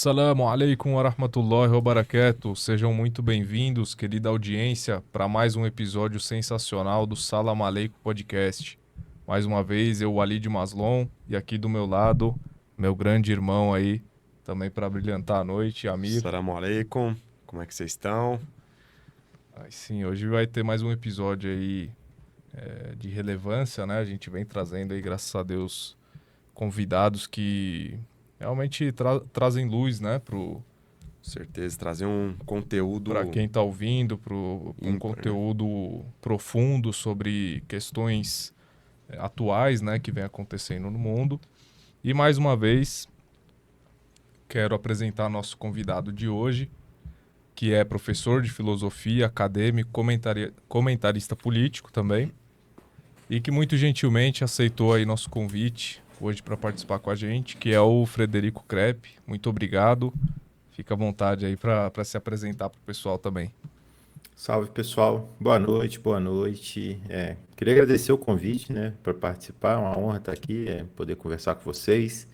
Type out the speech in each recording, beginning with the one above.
Assalamu alaikum wa rahmatullahi wa barakatuh. Sejam muito bem-vindos, querida audiência, para mais um episódio sensacional do Salam Aleikum Podcast. Mais uma vez, eu, Walid Maslon, e aqui do meu lado, meu grande irmão aí, também para brilhantar a noite, Amir. Assalamu alaikum, como é que vocês estão? Aí sim, hoje vai ter mais um episódio aí de relevância, né? A gente vem trazendo aí, graças a Deus, convidados que realmente trazem luz, né, Com certeza, trazer um para conteúdo quem está ouvindo, para um ímpar, né? conteúdo profundo sobre questões atuais, né, que vem acontecendo no mundo. E mais uma vez, quero apresentar nosso convidado de hoje, que é professor de filosofia, acadêmico, comentarista político também, e que muito gentilmente aceitou aí nosso convite hoje para participar com a gente, que é o Frederico Crepe. Muito obrigado. Fica à vontade aí para se apresentar para o pessoal também. Salve pessoal, boa noite, boa noite. Queria agradecer o convite, né, para participar. É uma honra estar aqui, poder conversar com vocês.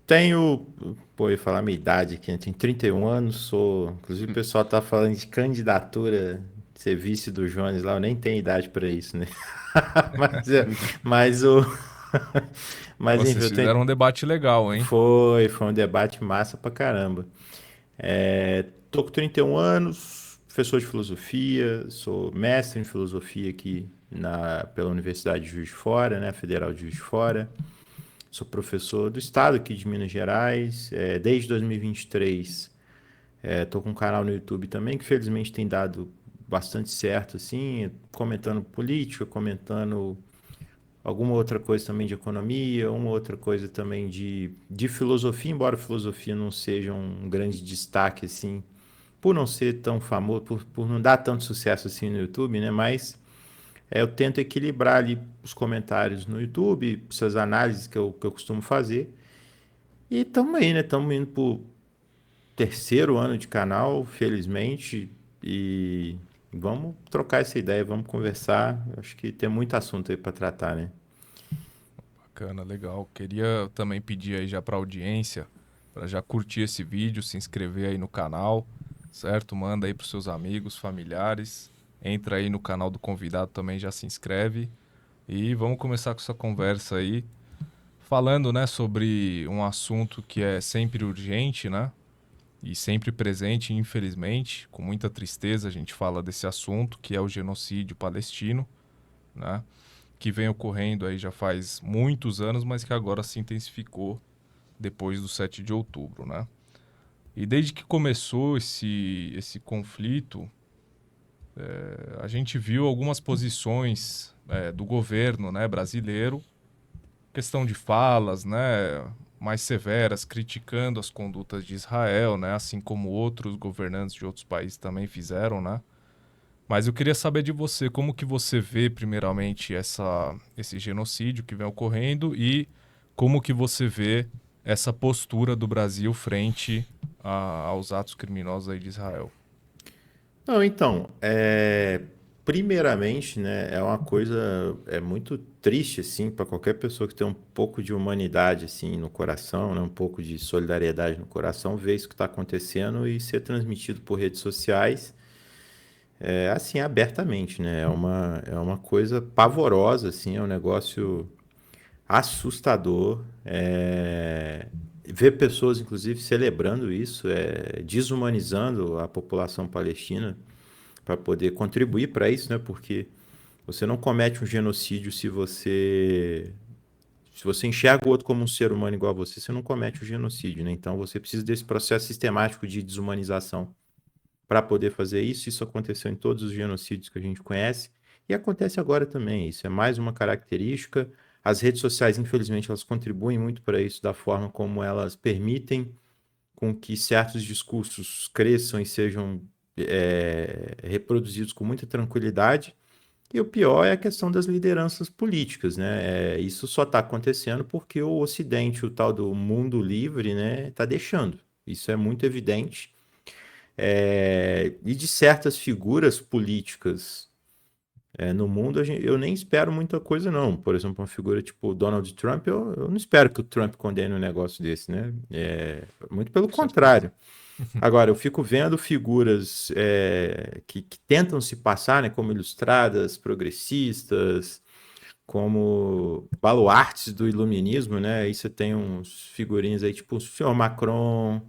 Tenho, pô, eu ia falar minha idade aqui, né? Tenho 31 anos, inclusive o pessoal tá falando de candidatura, de ser vice do Jones lá, eu nem tenho idade para isso, né? Mas, mas o, mas enfim, Vocês fizeram um debate legal, hein? foi um debate massa pra caramba. Tô com 31 anos, professor de filosofia, sou mestre em filosofia aqui pela Universidade de Juiz de Fora, né, Federal de Juiz de Fora. Sou professor do estado aqui de Minas Gerais. Desde 2023, tô com um canal no YouTube também, que felizmente tem dado bastante certo, assim, comentando política, comentando alguma outra coisa também de economia, uma outra coisa também de filosofia, embora a filosofia não seja um grande destaque, assim, por não ser tão famoso, por não dar tanto sucesso assim no YouTube, né? Mas eu tento equilibrar ali os comentários no YouTube, essas análises que eu costumo fazer. E estamos aí, né? Estamos indo pro terceiro ano de canal, felizmente. E vamos trocar essa ideia, vamos conversar. Acho que tem muito assunto aí para tratar, né? Bacana, legal. Queria também pedir aí já para audiência, para já curtir esse vídeo, se inscrever aí no canal, certo? Manda aí para seus amigos, familiares. Entra aí no canal do convidado também, já se inscreve. E vamos começar com essa conversa aí, falando, né, sobre um assunto que é sempre urgente, né? E sempre presente, infelizmente, com muita tristeza a gente fala desse assunto, que é o genocídio palestino, né? Que vem ocorrendo aí já faz muitos anos, mas que agora se intensificou depois do 7 de outubro, né? E desde que começou esse conflito, a gente viu algumas posições do governo, né, brasileiro, questão de falas, né, mais severas, criticando as condutas de Israel, né, assim como outros governantes de outros países também fizeram, né? Mas eu queria saber de você, como que você vê, primeiramente, esse genocídio que vem ocorrendo e como que você vê essa postura do Brasil frente aos atos criminosos aí de Israel. Não, então, primeiramente, né, é uma coisa muito triste assim para qualquer pessoa que tem um pouco de humanidade assim no coração, né, um pouco de solidariedade no coração, ver isso que está acontecendo e ser transmitido por redes sociais, assim abertamente, né? É uma coisa pavorosa assim, é um negócio assustador. Ver pessoas, inclusive, celebrando isso, desumanizando a população palestina para poder contribuir para isso, né? Porque você não comete um genocídio se você enxerga o outro como um ser humano igual a você, você não comete o genocídio, né? Então você precisa desse processo sistemático de desumanização para poder fazer isso. Isso aconteceu em todos os genocídios que a gente conhece e acontece agora também. Isso é mais uma característica. As redes sociais, infelizmente, elas contribuem muito para isso, da forma como elas permitem com que certos discursos cresçam e sejam reproduzidos com muita tranquilidade. E o pior é a questão das lideranças políticas, né? Isso só está acontecendo porque o Ocidente, o tal do mundo livre, né, está deixando. Isso é muito evidente. E de certas figuras políticas No mundo, eu nem espero muita coisa, não. Por exemplo, uma figura tipo Donald Trump, eu não espero que o Trump condene um negócio desse, né? Muito pelo Com certeza. contrário. Agora, eu fico vendo figuras que tentam se passar, né, como ilustradas, progressistas, como baluartes do iluminismo, né? Aí você tem uns figurinhas aí, tipo o senhor Macron,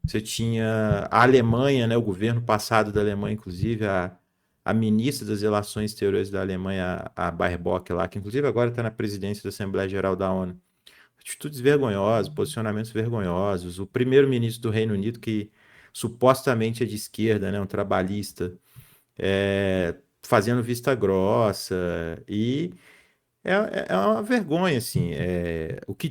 você tinha a Alemanha, né? O governo passado da Alemanha, inclusive, a ministra das Relações Exteriores da Alemanha, a Baerbock lá, que inclusive agora está na presidência da Assembleia Geral da ONU. Atitudes vergonhosas, posicionamentos vergonhosos. O primeiro-ministro do Reino Unido, que supostamente é de esquerda, né? Um trabalhista, fazendo vista grossa e é uma vergonha, assim. O que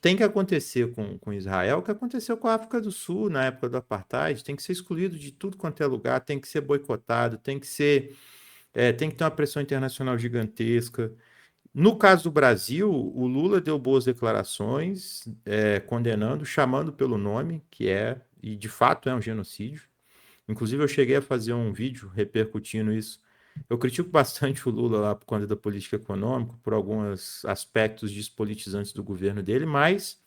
tem que acontecer com Israel, o que aconteceu com a África do Sul na época do Apartheid, tem que ser excluído de tudo quanto é lugar, tem que ser boicotado, tem que ter uma pressão internacional gigantesca. No caso do Brasil, o Lula deu boas declarações, condenando, chamando pelo nome, e de fato é um genocídio. Inclusive, eu cheguei a fazer um vídeo repercutindo isso. Eu critico bastante o Lula lá por conta da política econômica, por alguns aspectos despolitizantes do governo dele, mas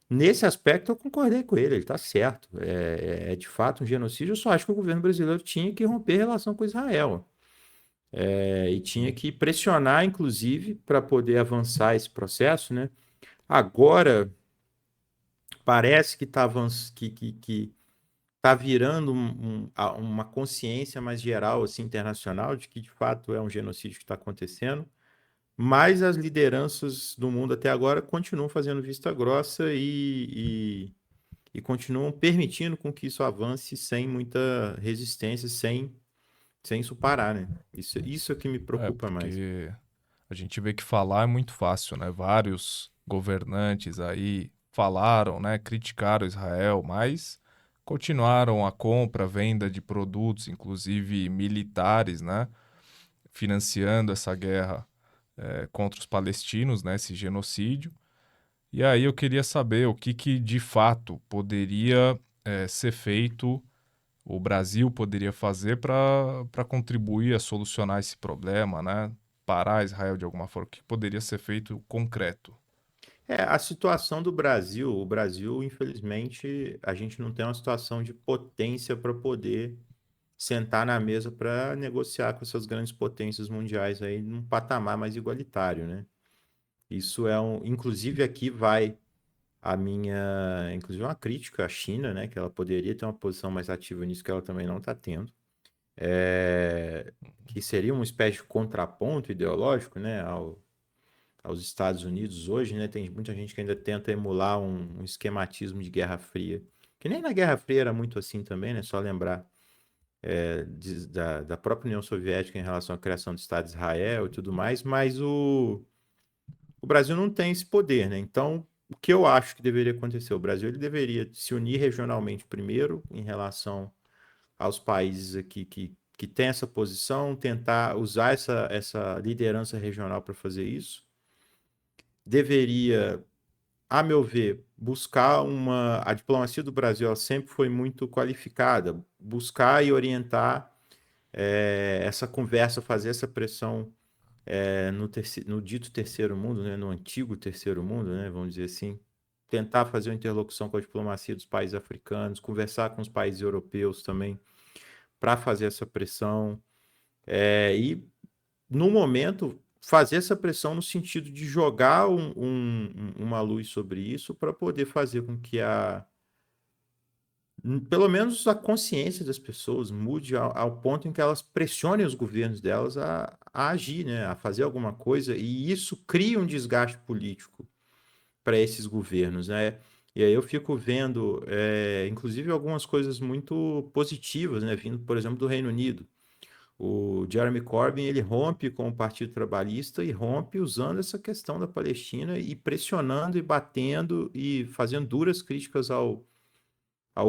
nesse aspecto eu concordei com ele está certo. É de fato um genocídio. Eu só acho que o governo brasileiro tinha que romper relação com Israel. E tinha que pressionar, inclusive, para poder avançar esse processo, né? Agora, parece que está que tá virando uma consciência mais geral, assim, internacional, de que de fato é um genocídio que está acontecendo, mas as lideranças do mundo até agora continuam fazendo vista grossa e continuam permitindo com que isso avance sem muita resistência, sem isso parar, né? Isso é que me É, preocupa mais. porque a gente vê que falar é muito fácil, né? Vários governantes aí falaram, né? Criticaram Israel, mas continuaram a compra, venda de produtos, inclusive militares, né? Financiando essa guerra contra os palestinos, né? Esse genocídio. E aí eu queria saber o que de fato poderia ser feito, o Brasil poderia fazer para contribuir a solucionar esse problema, né? Parar Israel de alguma forma, o que poderia ser feito concreto? A situação do Brasil, o Brasil, infelizmente, a gente não tem uma situação de potência para poder sentar na mesa para negociar com essas grandes potências mundiais aí num patamar mais igualitário, né? Inclusive aqui vai inclusive uma crítica à China, né? Que ela poderia ter uma posição mais ativa nisso que ela também não está tendo, que seria uma espécie de contraponto ideológico, né? Aos Estados Unidos hoje, né? Tem muita gente que ainda tenta emular um esquematismo de Guerra Fria, que nem na Guerra Fria era muito assim também, né? Só lembrar da própria União Soviética em relação à criação do Estado de Israel e tudo mais, mas o Brasil não tem esse poder, né? Então, o que eu acho que deveria acontecer? O Brasil ele deveria se unir regionalmente primeiro em relação aos países aqui que têm essa posição, tentar usar essa liderança regional para fazer isso. Deveria, a meu ver, buscar uma. A diplomacia do Brasil ela sempre foi muito qualificada, buscar e orientar essa conversa, fazer essa pressão no dito terceiro mundo, né, no antigo terceiro mundo, né, vamos dizer assim, tentar fazer uma interlocução com a diplomacia dos países africanos, conversar com os países europeus também, para fazer essa pressão, e, no momento, fazer essa pressão no sentido de jogar uma luz sobre isso para poder fazer com que pelo menos a consciência das pessoas mude ao ponto em que elas pressionem os governos delas a agir, né, a fazer alguma coisa, e isso cria um desgaste político para esses governos, né? E aí eu fico vendo, inclusive, algumas coisas muito positivas, né, vindo, por exemplo, do Reino Unido. O Jeremy Corbyn, ele rompe com o Partido Trabalhista e rompe usando essa questão da Palestina e pressionando e batendo e fazendo duras críticas ao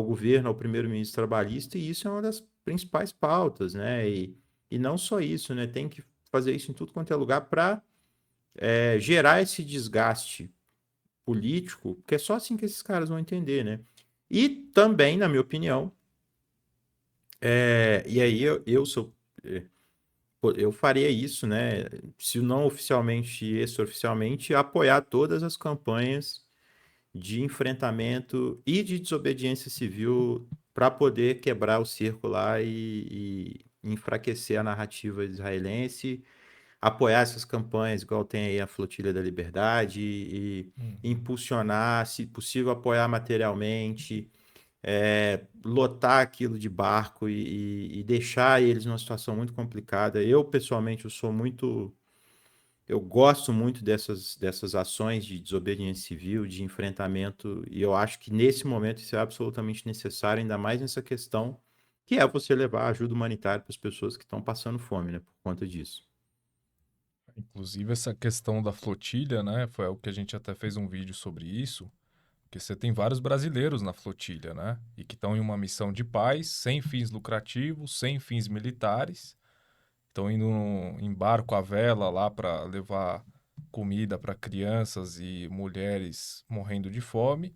governo, ao primeiro-ministro trabalhista, e isso é uma das principais pautas, né? E não só isso, né? Tem que fazer isso em tudo quanto é lugar para gerar esse desgaste político, porque é só assim que esses caras vão entender, né? E também, na minha opinião, e aí eu sou pô, eu faria isso, né? Se não oficialmente, extraoficialmente, apoiar todas as campanhas de enfrentamento e de desobediência civil para poder quebrar o cerco lá e enfraquecer a narrativa israelense, apoiar essas campanhas, igual tem aí a Flotilha da Liberdade, e Uhum. impulsionar, se possível, apoiar materialmente, lotar aquilo de barco e deixar eles numa situação muito complicada. Eu, pessoalmente, eu gosto muito dessas ações de desobediência civil, de enfrentamento, e eu acho que nesse momento isso é absolutamente necessário, ainda mais nessa questão, que é você levar ajuda humanitária para as pessoas que estão passando fome, né, por conta disso. Inclusive, essa questão da flotilha, né? Foi o que a gente até fez um vídeo sobre isso. Porque você tem vários brasileiros na flotilha, né? E que estão em uma missão de paz, sem fins lucrativos, sem fins militares. Estão indo em barco à vela lá para levar comida para crianças e mulheres morrendo de fome.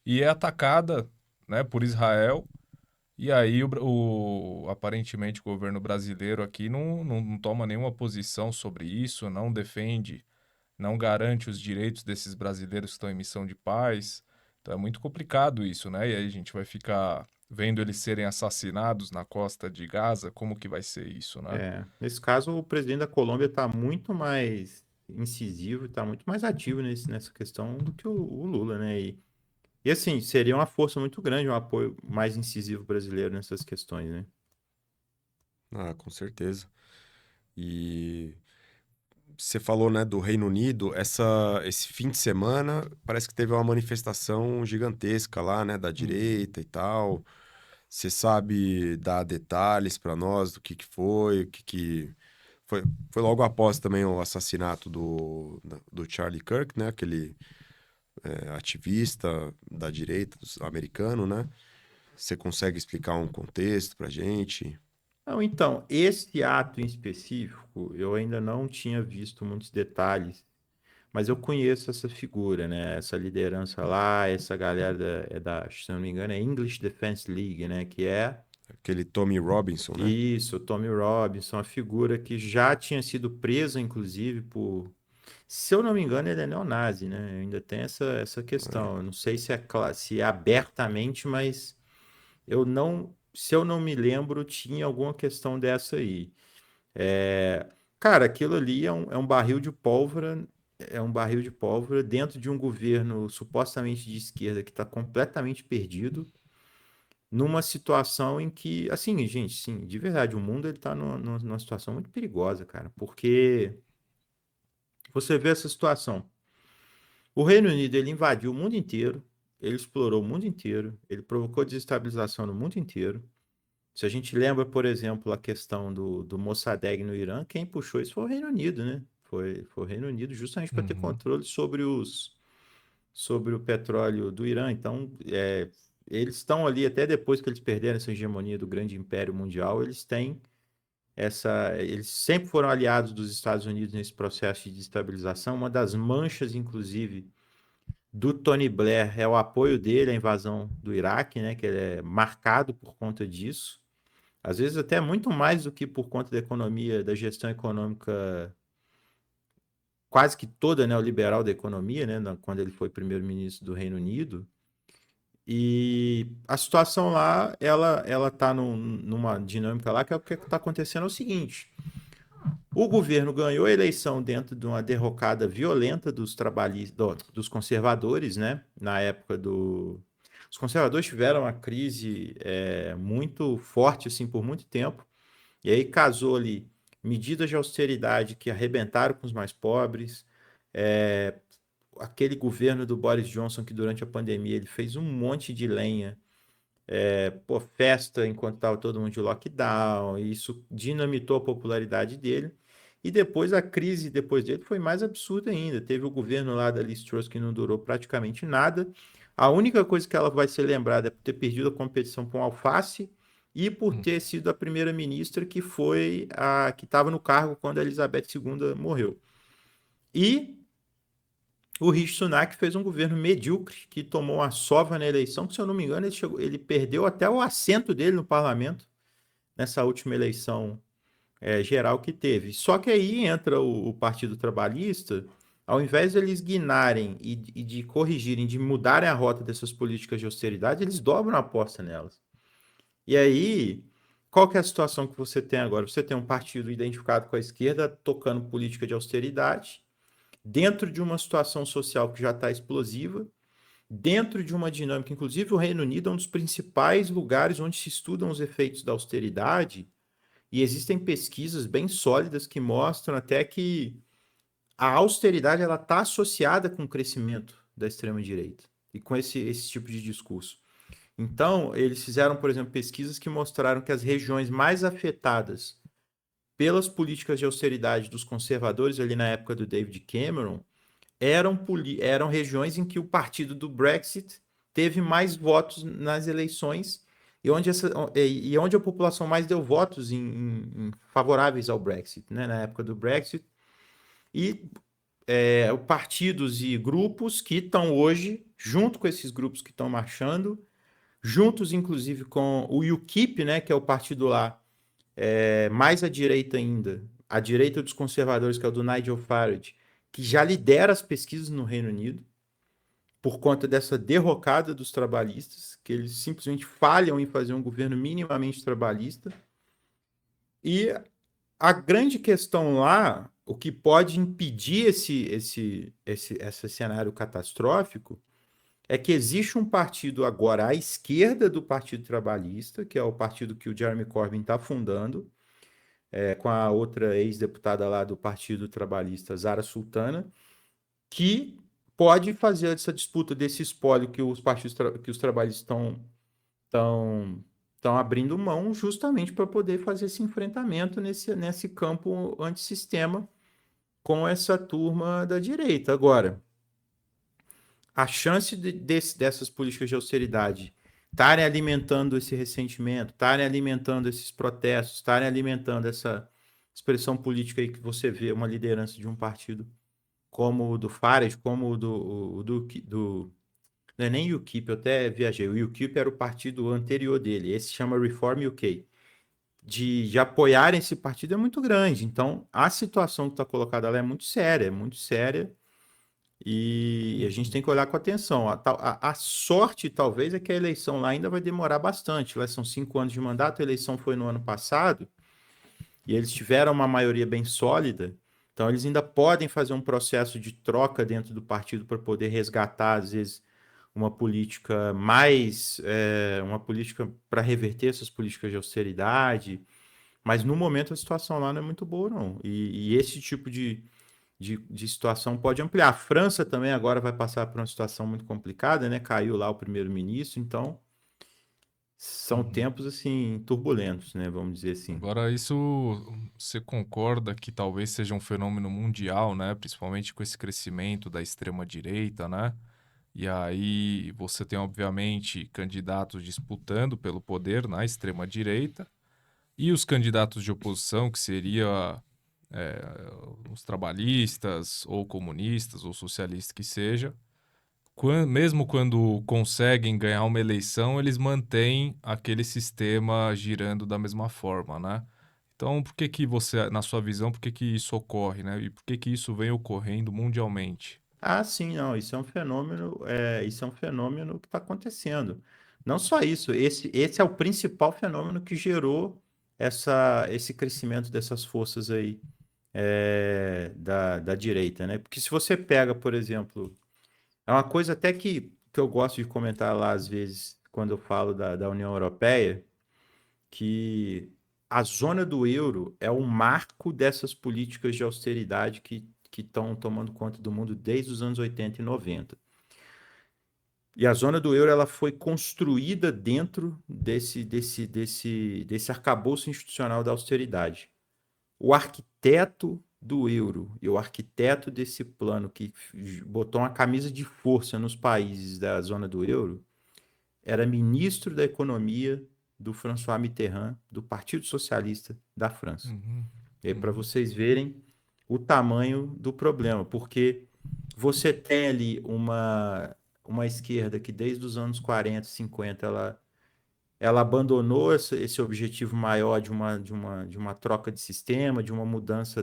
E é atacada, né, por Israel. E aí, aparentemente, o governo brasileiro aqui não toma nenhuma posição sobre isso, não defende, não garante os direitos desses brasileiros que estão em missão de paz. Então é muito complicado isso, né? E aí a gente vai ficar vendo eles serem assassinados na costa de Gaza, como que vai ser isso, né? Nesse caso, o presidente da Colômbia está muito mais incisivo, está muito mais ativo nessa questão do que o Lula, né? E assim, seria uma força muito grande, um apoio mais incisivo brasileiro nessas questões, né? Ah, com certeza. E você falou, né, do Reino Unido, esse fim de semana parece que teve uma manifestação gigantesca lá, né, da Uhum. direita e tal. Você sabe dar detalhes para nós do que foi, foi, foi logo após também o assassinato do Charlie Kirk, né, aquele ativista da direita americano, né? Você consegue explicar um contexto pra gente? Não, então, esse ato em específico, eu ainda não tinha visto muitos detalhes, mas eu conheço essa figura, né? Essa liderança lá, essa galera se não me engano, é English Defense League, né? Que é Aquele Tommy Robinson, né? isso, o Tommy Robinson, a figura que já tinha sido presa, inclusive, se eu não me engano, ele é neonazi, né? Ainda tem essa questão. Eu não sei se é abertamente, mas se eu não me lembro, tinha alguma questão dessa aí. É, cara, aquilo ali é um barril de pólvora, dentro de um governo supostamente de esquerda que está completamente perdido, numa situação em que, assim, gente, sim, de verdade, o mundo ele está numa situação muito perigosa, cara, porque você vê essa situação. O Reino Unido ele invadiu o mundo inteiro, ele explorou o mundo inteiro, ele provocou desestabilização no mundo inteiro. Se a gente lembra, por exemplo, a questão do Mossadegh no Irã, quem puxou isso foi o Reino Unido, né? Foi o Reino Unido justamente para ter Uhum. controle sobre o petróleo do Irã. Então, eles estão ali, até depois que eles perderam essa hegemonia do grande império mundial, eles têm eles sempre foram aliados dos Estados Unidos nesse processo de destabilização. Uma das manchas, inclusive, do Tony Blair é o apoio dele à invasão do Iraque, né? Que ele é marcado por conta disso. Às vezes até muito mais do que por conta da economia, da gestão econômica quase que toda neoliberal da economia, né, quando ele foi primeiro-ministro do Reino Unido. E a situação lá, ela tá numa dinâmica lá que é o que está acontecendo é o seguinte: o governo ganhou a eleição dentro de uma derrocada violenta dos trabalhistas, dos conservadores, né? Na época do os conservadores tiveram uma crise muito forte assim por muito tempo. E aí casou ali medidas de austeridade que arrebentaram com os mais pobres, é, aquele governo do Boris Johnson que durante a pandemia ele fez um monte de lenha, pô, festa enquanto estava todo mundo de lockdown, e isso dinamitou a popularidade dele. E depois a crise depois dele foi mais absurda ainda. Teve o governo lá da Liz Truss que não durou praticamente nada. A única coisa que ela vai ser lembrada é por ter perdido a competição com o Alface e por Uhum. ter sido a primeira-ministra que foi a que estava no cargo quando a Elizabeth II morreu. E o Rishi Sunak fez um governo medíocre que tomou uma sova na eleição, que se eu não me engano ele perdeu até o assento dele no parlamento nessa última eleição geral que teve. Só que aí entra o Partido Trabalhista, ao invés de eles guinarem e de corrigirem, de mudarem a rota dessas políticas de austeridade, eles dobram a aposta nelas. E aí, qual que é a situação que você tem agora? Você tem um partido identificado com a esquerda tocando política de austeridade, dentro de uma situação social que já está explosiva, dentro de uma dinâmica, inclusive o Reino Unido é um dos principais lugares onde se estudam os efeitos da austeridade, e existem pesquisas bem sólidas que mostram até que a austeridade ela está associada com o crescimento da extrema-direita e com esse tipo de discurso. Então, eles fizeram, por exemplo, pesquisas que mostraram que as regiões mais afetadas pelas políticas de austeridade dos conservadores ali na época do David Cameron eram regiões em que o partido do Brexit teve mais votos nas eleições e onde a população mais deu votos favoráveis ao Brexit, né, na época do Brexit. E partidos e grupos que estão hoje, junto com esses grupos que estão marchando, juntos inclusive com o UKIP, né, que é o partido lá mais à direita ainda, à direita dos conservadores, que é o do Nigel Farage, que já lidera as pesquisas no Reino Unido, por conta dessa derrocada dos trabalhistas, que eles simplesmente falham em fazer um governo minimamente trabalhista. E a grande questão lá, o que pode impedir esse cenário catastrófico, é que existe um partido agora à esquerda do Partido Trabalhista, que é o partido que o Jeremy Corbyn está fundando, com a outra ex-deputada lá do Partido Trabalhista, Zara Sultana, que pode fazer essa disputa desse espólio que que os trabalhistas estão abrindo mão justamente para poder fazer esse enfrentamento nesse campo antissistema com essa turma da direita. Agora, a chance dessas políticas de austeridade estarem alimentando esse ressentimento, estarem alimentando esses protestos, estarem alimentando essa expressão política aí que você vê uma liderança de um partido como o do Farage, como o do não é nem UKIP, eu até viajei. O UKIP era o partido anterior dele. Esse chama Reform UK. De apoiar esse partido é muito grande. Então, a situação que está colocada lá é muito séria, e a gente tem que olhar com atenção. A sorte, talvez, é que a eleição lá ainda vai demorar bastante. Lá são 5 anos de mandato, a eleição foi no ano passado, e eles tiveram uma maioria bem sólida. Então, eles ainda podem fazer um processo de troca dentro do partido para poder resgatar, às vezes, uma política uma política para reverter essas políticas de austeridade, mas no momento a situação lá não é muito boa, não. E esse tipo de situação pode ampliar. A França também agora vai passar por uma situação muito complicada, né? Caiu lá o primeiro-ministro, então são Uhum. tempos assim turbulentos, né? Vamos dizer assim. Agora, isso você concorda que talvez seja um fenômeno mundial, né? Principalmente com esse crescimento da extrema-direita, né? E aí você tem, obviamente, candidatos disputando pelo poder na extrema-direita e os candidatos de oposição, que seria é, os trabalhistas, ou comunistas, ou socialistas que seja, mesmo quando conseguem ganhar uma eleição, eles mantêm aquele sistema girando da mesma forma, né? Então, por que que você, na sua visão, por que que isso ocorre, né? E por que que isso vem ocorrendo mundialmente? Ah, sim, não, isso é um fenômeno que está acontecendo. Não só isso, esse é o principal fenômeno que gerou esse crescimento dessas forças aí da direita, né? Porque se você pega, por exemplo, é uma coisa até que eu gosto de comentar lá às vezes, quando eu falo da União Europeia, que a zona do euro é o marco dessas políticas de austeridade que estão tomando conta do mundo desde os anos 80 e 90. E a zona do euro ela foi construída dentro desse arcabouço institucional da austeridade. O arquiteto do euro e o arquiteto desse plano que botou uma camisa de força nos países da zona do euro era ministro da Economia do François Mitterrand, do Partido Socialista da França. Uhum, E aí, para uhum, vocês verem o tamanho do problema, porque você tem ali uma esquerda que desde os anos 40, 50, ela ela abandonou esse objetivo maior de uma troca de sistema, de uma mudança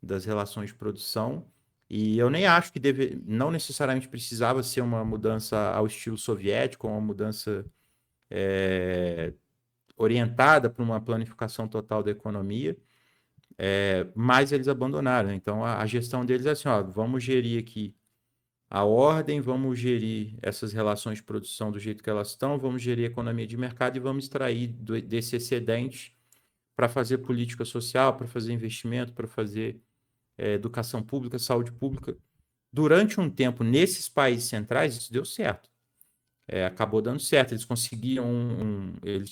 das relações de produção. E eu nem acho que não necessariamente precisava ser uma mudança ao estilo soviético, uma mudança orientada para uma planificação total da economia, mas eles abandonaram. Então, a gestão deles é assim, ó, vamos gerir aqui a ordem, vamos gerir essas relações de produção do jeito que elas estão, vamos gerir a economia de mercado e vamos extrair desse excedente para fazer política social, para fazer investimento, para fazer educação pública, saúde pública. Durante um tempo, nesses países centrais, isso deu certo. Acabou dando certo. Eles conseguiam eles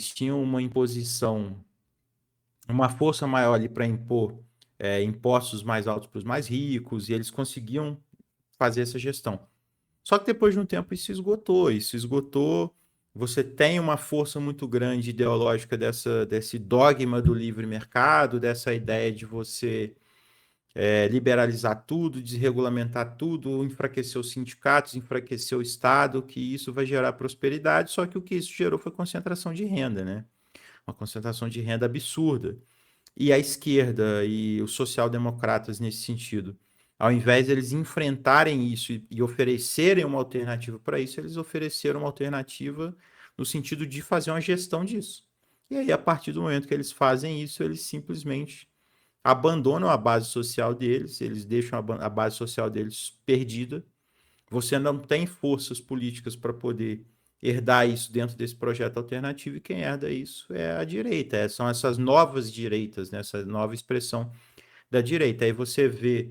tinham uma imposição, uma força maior ali para impor impostos mais altos para os mais ricos, e eles conseguiam fazer essa gestão. Só que depois de um tempo isso esgotou. Isso esgotou. Você tem uma força muito grande ideológica desse dogma do livre mercado, dessa ideia de você liberalizar tudo, desregulamentar tudo, enfraquecer os sindicatos, enfraquecer o Estado, que isso vai gerar prosperidade. Só que o que isso gerou foi concentração de renda, né? Uma concentração de renda absurda. E a esquerda e os social-democratas nesse sentido, ao invés de eles enfrentarem isso e oferecerem uma alternativa para isso, eles ofereceram uma alternativa no sentido de fazer uma gestão disso. E aí, a partir do momento que eles fazem isso, eles simplesmente abandonam a base social deles, eles deixam a base social deles perdida. Você não tem forças políticas para poder herdar isso dentro desse projeto alternativo, e quem herda isso é a direita, são essas novas direitas, né? Essa nova expressão da direita. Aí você vê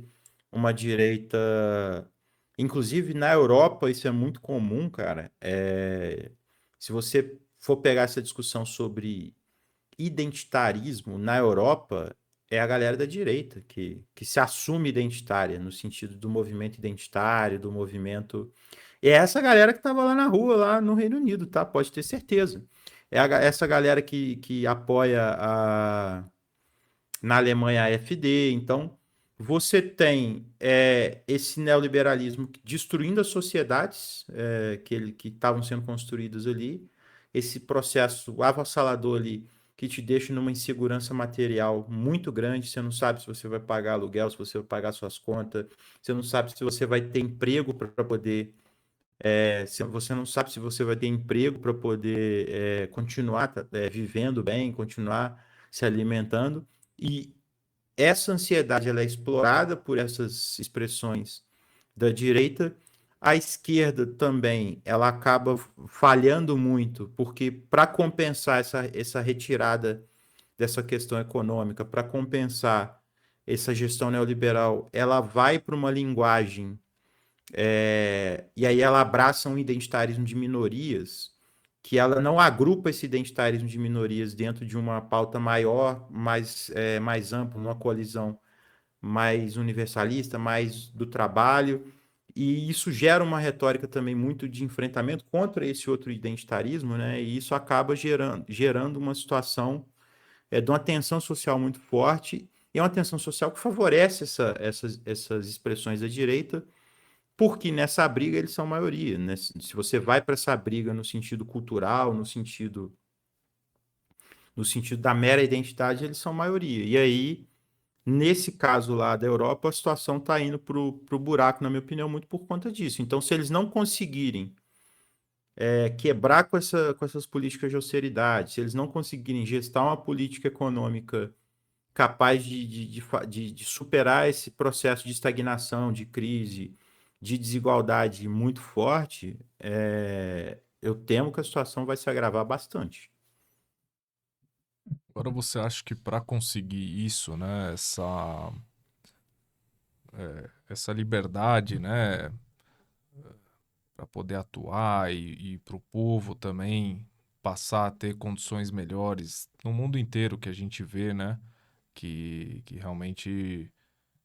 uma direita, inclusive na Europa, isso é muito comum, cara. Se você for pegar essa discussão sobre identitarismo na Europa, é a galera da direita que se assume identitária, no sentido do movimento identitário, do movimento. E é essa galera que estava lá na rua, lá no Reino Unido, tá? Pode ter certeza. Essa galera que apoia na Alemanha a AfD. Então, você tem esse neoliberalismo destruindo as sociedades que estavam sendo construídas ali, esse processo avassalador ali que te deixa numa insegurança material muito grande. Você não sabe se você vai pagar aluguel, se você vai pagar suas contas, você não sabe se você vai ter emprego para poder. Você não sabe se você vai ter emprego para poder continuar vivendo bem, continuar se alimentando. E essa ansiedade ela é explorada por essas expressões da direita. A esquerda também ela acaba falhando muito, porque para compensar essa retirada dessa questão econômica, para compensar essa gestão neoliberal, ela vai para uma linguagem e aí ela abraça um identitarismo de minorias, que ela não agrupa esse identitarismo de minorias dentro de uma pauta maior, mais ampla, uma coalizão mais universalista, mais do trabalho, e isso gera uma retórica também muito de enfrentamento contra esse outro identitarismo, né? E isso acaba gerando uma situação de uma tensão social muito forte, e é uma tensão social que favorece essas expressões da direita, porque nessa briga eles são maioria, né? Se você vai para essa briga no sentido cultural, no sentido da mera identidade, eles são maioria. E aí, nesse caso lá da Europa, a situação está indo para o buraco, na minha opinião, muito por conta disso. Então, se eles não conseguirem quebrar com essas políticas de austeridade, se eles não conseguirem gestar uma política econômica capaz de superar esse processo de estagnação, de crise, de desigualdade muito forte, eu temo que a situação vai se agravar bastante. Agora você acha que para conseguir isso, né, essa liberdade, né, para poder atuar e para o povo também passar a ter condições melhores no mundo inteiro que a gente vê, né, que realmente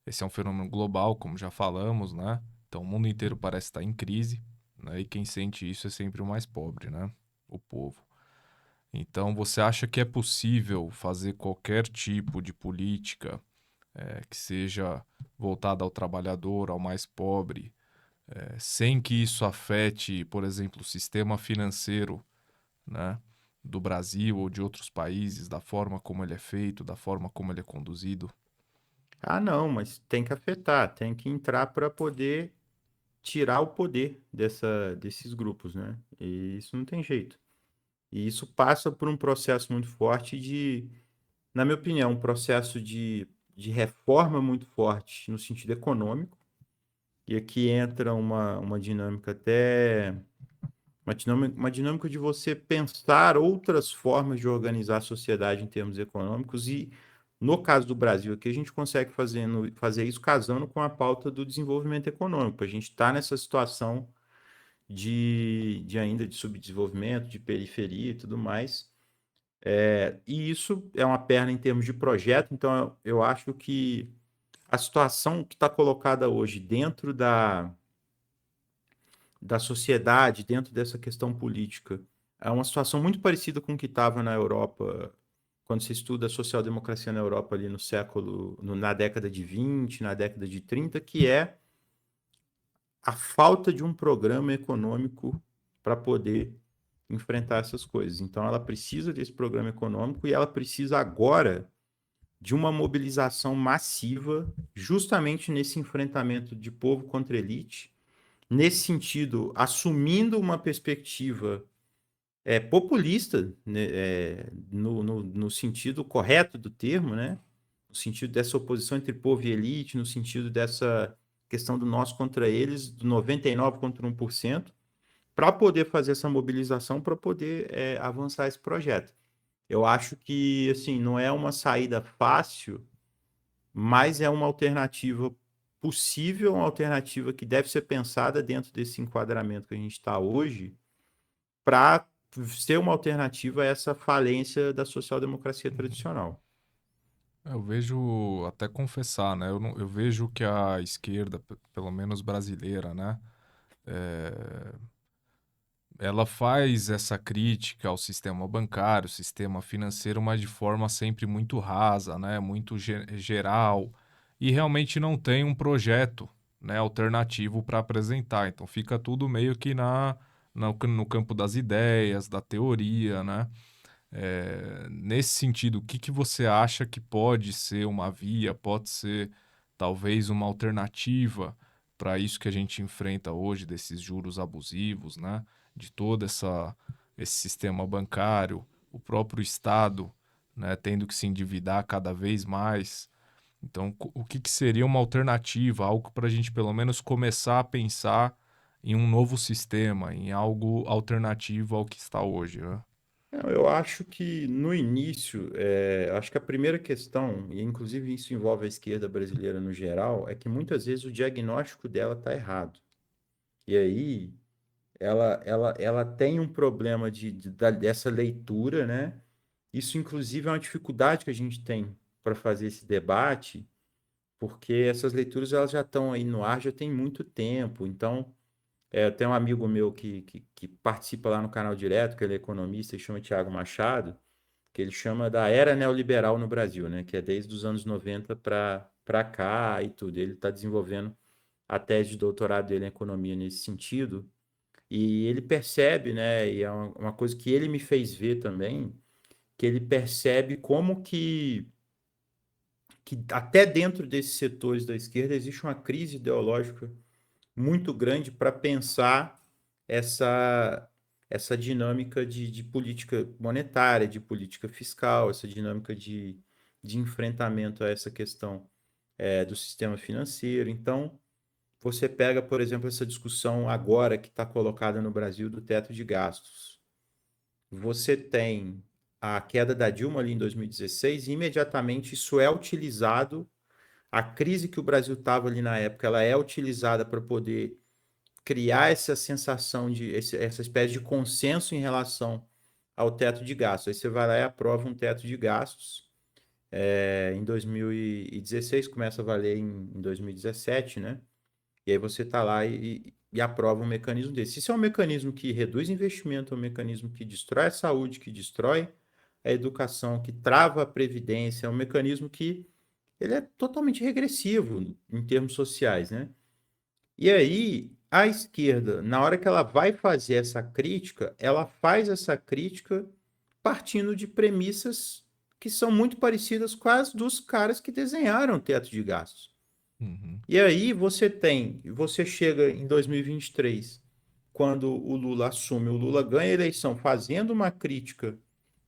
esse é um fenômeno global, como já falamos, né? Então o mundo inteiro parece estar em crise, né? E quem sente isso é sempre o mais pobre, né? O povo. Então você acha que é possível fazer qualquer tipo de política que seja voltada ao trabalhador, ao mais pobre, sem que isso afete, por exemplo, o sistema financeiro, né, do Brasil ou de outros países, da forma como ele é feito, da forma como ele é conduzido? Ah, não, mas tem que afetar, tem que entrar para poder tirar o poder desses grupos, né? E isso não tem jeito. E isso passa por um processo muito forte na minha opinião, um processo de reforma muito forte no sentido econômico. E aqui entra uma dinâmica até. Uma dinâmica de você pensar outras formas de organizar a sociedade em termos econômicos. E, no caso do Brasil, aqui a gente consegue fazer isso casando com a pauta do desenvolvimento econômico. A gente está nessa situação de ainda de subdesenvolvimento, de periferia e tudo mais. E isso é uma perna em termos de projeto, então eu acho que a situação que está colocada hoje dentro da sociedade, dentro dessa questão política, é uma situação muito parecida com o que estava na Europa, quando se estuda a social-democracia na Europa ali na década de 20, na década de 30, que é a falta de um programa econômico para poder enfrentar essas coisas. Então ela precisa desse programa econômico e ela precisa agora de uma mobilização massiva, justamente nesse enfrentamento de povo contra elite, nesse sentido, assumindo uma perspectiva populista, né, no sentido correto do termo, né? No sentido dessa oposição entre povo e elite, no sentido dessa questão do nós contra eles, do 99 contra 1%, para poder fazer essa mobilização, para poder avançar esse projeto. Eu acho que, assim, não é uma saída fácil, mas é uma alternativa possível, uma alternativa que deve ser pensada dentro desse enquadramento que a gente está hoje, para ser uma alternativa a essa falência da social-democracia tradicional. Eu vejo, até confessar, né? Eu vejo que a esquerda, pelo menos brasileira, né? é, Ela faz essa crítica ao sistema bancário, sistema financeiro, mas de forma sempre muito rasa, né? Muito geral, e realmente não tem um projeto, né, alternativo para apresentar. Então fica tudo meio que no campo das ideias, da teoria, né? Nesse sentido, o que que você acha que pode ser uma via, pode ser talvez uma alternativa para isso que a gente enfrenta hoje, desses juros abusivos, né? De todo esse sistema bancário, o próprio Estado, né, tendo que se endividar cada vez mais. Então, o que que seria uma alternativa, algo para a gente pelo menos começar a pensar em um novo sistema, em algo alternativo ao que está hoje, né? Não, eu acho que no início, acho que a primeira questão, e inclusive isso envolve a esquerda brasileira no geral, é que muitas vezes o diagnóstico dela está errado. E aí ela tem um problema dessa leitura, né? Isso, inclusive, é uma dificuldade que a gente tem para fazer esse debate, porque essas leituras elas já estão aí no ar já tem muito tempo. Então, eu tenho um amigo meu que participa lá no canal direto, que ele é economista e chama Tiago Machado, que ele chama da era neoliberal no Brasil, né? Que é desde os anos 90 para cá e tudo. Ele está desenvolvendo a tese de doutorado dele em economia nesse sentido. E ele percebe, né? E é uma coisa que ele me fez ver também, que ele percebe como que até dentro desses setores da esquerda existe uma crise ideológica muito grande para pensar essa, essa dinâmica de política monetária, de política fiscal, essa dinâmica de enfrentamento a essa questão do sistema financeiro. Então, você pega, por exemplo, essa discussão agora que está colocada no Brasil do teto de gastos. Você tem a queda da Dilma ali em 2016 e imediatamente isso é utilizado, a crise que o Brasil estava ali na época, ela é utilizada para poder criar essa sensação essa espécie de consenso em relação ao teto de gastos. Aí você vai lá e aprova um teto de gastos em 2016, começa a valer em 2017, né? E aí você está lá e aprova um mecanismo desse. Isso é um mecanismo que reduz investimento, é um mecanismo que destrói a saúde, que destrói a educação, que trava a previdência, é um mecanismo que ele é totalmente regressivo em termos sociais, né? E aí, a esquerda, na hora que ela vai fazer essa crítica, ela faz essa crítica partindo de premissas que são muito parecidas com as dos caras que desenharam o teto de gastos. Uhum. E aí você chega em 2023, quando o Lula assume, o Lula ganha a eleição fazendo uma crítica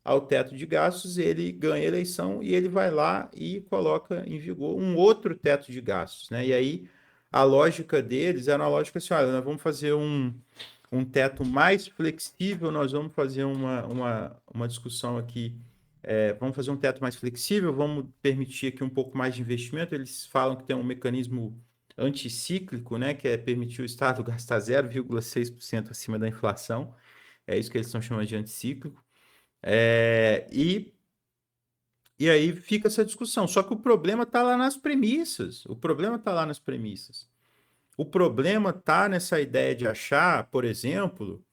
ao teto de gastos, ele ganha a eleição e ele vai lá e coloca em vigor um outro teto de gastos, né? E aí a lógica deles era uma lógica assim, olha, nós vamos fazer um teto mais flexível, nós vamos fazer uma discussão aqui, vamos fazer um teto mais flexível, vamos permitir aqui um pouco mais de investimento. Eles falam que tem um mecanismo anticíclico, né, que é permitir o Estado gastar 0,6% acima da inflação, é isso que eles estão chamando de anticíclico, é, e, e aí fica essa discussão, só que o problema está lá nas premissas, o problema está lá nas premissas. O problema está nessa ideia de achar, por exemplo,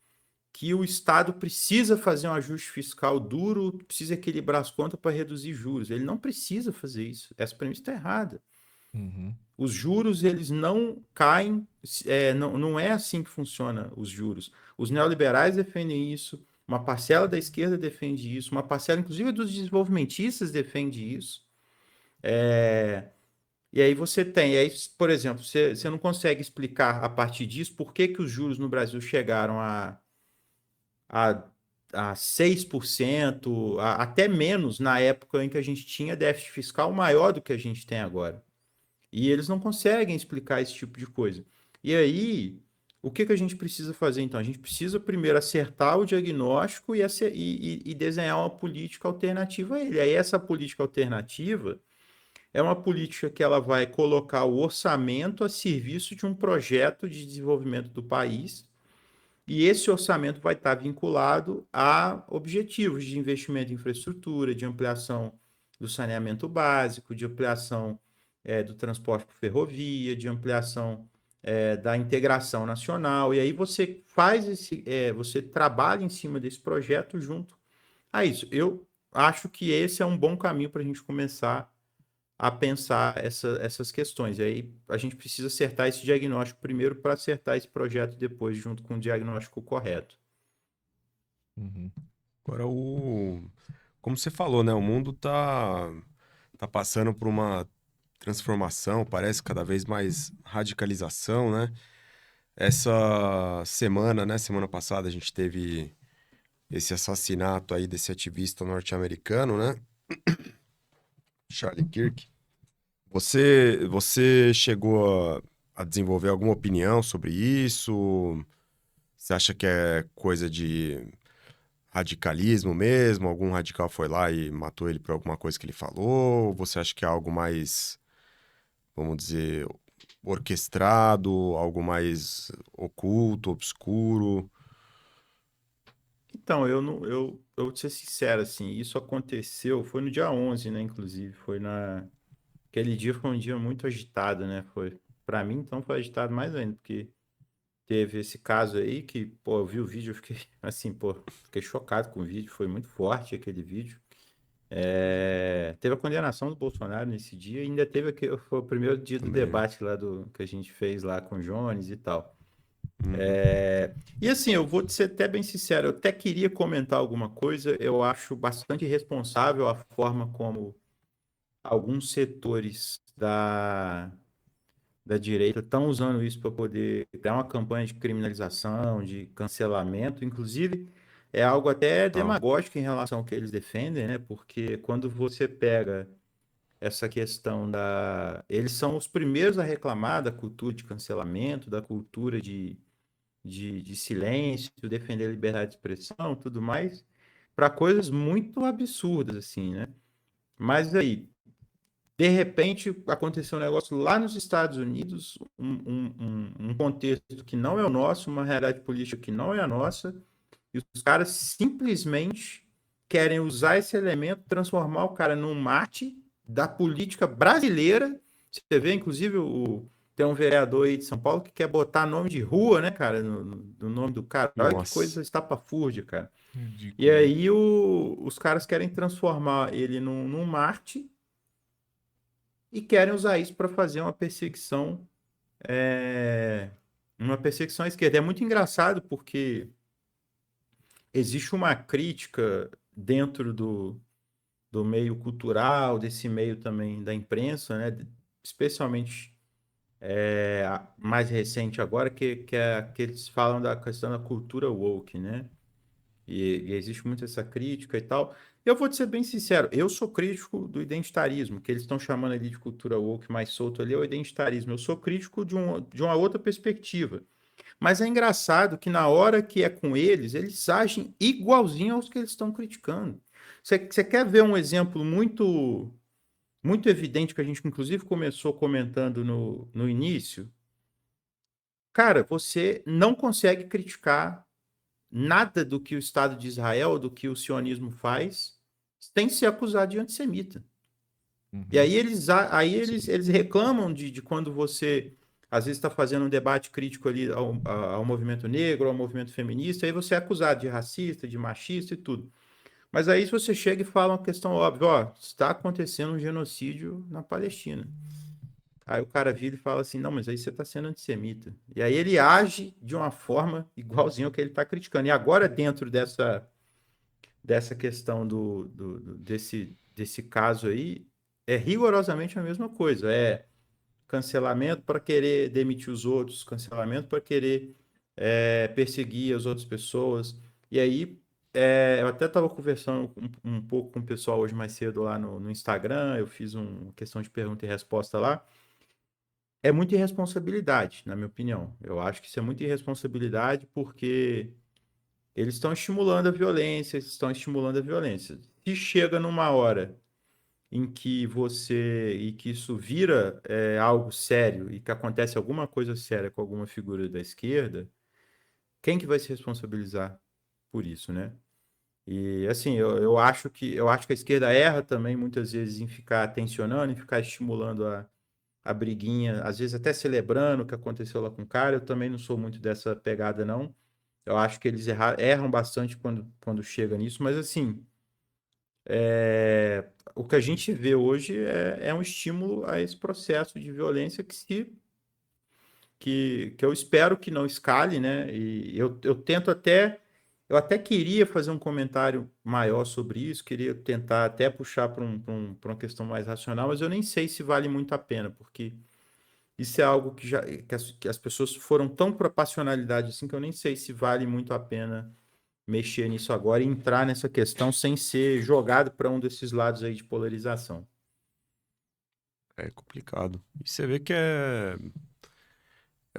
que o Estado precisa fazer um ajuste fiscal duro, precisa equilibrar as contas para reduzir juros. Ele não precisa fazer isso. Essa premissa está errada. Uhum. Os juros, eles não caem, não é assim que funciona os juros. Os neoliberais defendem isso, uma parcela da esquerda defende isso, uma parcela, inclusive, dos desenvolvimentistas defende isso. E aí você tem, aí, por exemplo, você não consegue explicar a partir disso por que os juros no Brasil chegaram a, a 6%, até menos na época em que a gente tinha déficit fiscal maior do que a gente tem agora. E eles não conseguem explicar esse tipo de coisa. E aí, o que a gente precisa fazer então? A gente precisa primeiro acertar o diagnóstico e desenhar uma política alternativa a ele. Aí essa política alternativa é uma política que ela vai colocar o orçamento a serviço de um projeto de desenvolvimento do país, e esse orçamento vai estar vinculado a objetivos de investimento em infraestrutura, de ampliação do saneamento básico, de ampliação do transporte por ferrovia, de ampliação da integração nacional. E aí você faz você trabalha em cima desse projeto junto a isso. Eu acho que esse é um bom caminho para a gente começar a pensar essas questões. E aí a gente precisa acertar esse diagnóstico primeiro para acertar esse projeto depois, junto com o diagnóstico correto. Uhum. Agora, como você falou, né? O mundo tá passando por uma transformação, parece cada vez mais radicalização, né? Essa semana, né? Semana passada a gente teve esse assassinato aí desse ativista norte-americano, né? Charlie Kirk. Você chegou a desenvolver alguma opinião sobre isso? Você acha que é coisa de radicalismo mesmo? Algum radical foi lá e matou ele por alguma coisa que ele falou? Ou você acha que é algo mais, vamos dizer, orquestrado, algo mais oculto, obscuro? Então, eu vou ser sincero, assim, isso aconteceu, foi no dia 11, né, inclusive, aquele dia foi um dia muito agitado, né, para mim, então, foi agitado mais ainda, porque teve esse caso aí que, pô, eu vi o vídeo, eu fiquei, assim, pô, fiquei chocado com o vídeo, foi muito forte aquele vídeo. Teve a condenação do Bolsonaro nesse dia, e ainda foi o primeiro dia do Também. debate lá que a gente fez lá com o Jones e tal. Uhum. E assim, eu vou te ser até bem sincero, eu até queria comentar alguma coisa, eu acho bastante irresponsável a forma como alguns setores da direita estão usando isso para poder dar uma campanha de criminalização, de cancelamento, inclusive é algo até Tal. demagógico em relação ao que eles defendem, né? Porque quando você pega essa questão Eles são os primeiros a reclamar da cultura de cancelamento, da cultura de silêncio, defender a liberdade de expressão, tudo mais, para coisas muito absurdas, assim, né? Mas aí, de repente, aconteceu um negócio lá nos Estados Unidos, um contexto que não é o nosso, uma realidade política que não é a nossa, e os caras simplesmente querem usar esse elemento, transformar o cara num mate da política brasileira. Você vê, inclusive, tem um vereador aí de São Paulo que quer botar nome de rua, né, cara, no nome do cara. Olha que Nossa. coisa estapafúrdia, cara. E Ridículo, né? aí os caras querem transformar ele num Marte e querem usar isso para fazer é, uma perseguição à esquerda. É muito engraçado porque existe uma crítica dentro do meio cultural, desse meio também da imprensa, né? Especialmente mais recente agora, que eles falam da questão da cultura woke, né? E existe muito essa crítica e tal. Eu vou te ser bem sincero, eu sou crítico do identitarismo, que eles estão chamando ali de cultura woke mais solto ali, é o identitarismo. Eu sou crítico de uma outra perspectiva. Mas é engraçado que na hora que é com eles, eles agem igualzinho aos que eles estão criticando. Você quer ver um exemplo muito evidente que a gente inclusive começou comentando no início? Cara, você não consegue criticar nada do que o Estado de Israel, do que o sionismo faz, sem ser acusado de antissemita. E Uhum. aí eles reclamam de quando você às vezes está fazendo um debate crítico ali ao movimento negro, ao movimento feminista, aí você é acusado de racista, de machista e tudo. Mas aí se você chega e fala uma questão óbvia, ó, está acontecendo um genocídio na Palestina. Aí o cara vira e fala assim, não, mas aí você está sendo antissemita. E aí ele age de uma forma igualzinho ao que ele está criticando. E agora, dentro dessa questão desse caso aí, é rigorosamente a mesma coisa. É cancelamento para querer demitir os outros, cancelamento para querer perseguir as outras pessoas. E aí, eu até estava conversando um pouco com o pessoal hoje mais cedo lá no Instagram, eu fiz uma questão de pergunta e resposta lá. É muita irresponsabilidade, na minha opinião. Eu acho que isso é muita irresponsabilidade porque eles estão estimulando a violência, eles estão estimulando a violência. Se chega numa hora em que e que isso vira algo sério e que acontece alguma coisa séria com alguma figura da esquerda, quem que vai se responsabilizar por isso, né? E assim, eu acho que a esquerda erra também muitas vezes em ficar tensionando, em ficar estimulando a briguinha, às vezes até celebrando o que aconteceu lá com o cara. Eu também não sou muito dessa pegada, não. Eu acho que eles erram bastante quando chega nisso, mas assim, o que a gente vê hoje é um estímulo a esse processo de violência que eu espero que não escale, né? E eu tento até, eu até queria fazer um comentário maior sobre isso, queria tentar até puxar para uma questão mais racional, mas eu nem sei se vale muito a pena, porque isso é algo que as pessoas foram tão para passionalidade assim que eu nem sei se vale muito a pena mexer nisso agora e entrar nessa questão sem ser jogado para um desses lados aí de polarização. É complicado. E você vê que é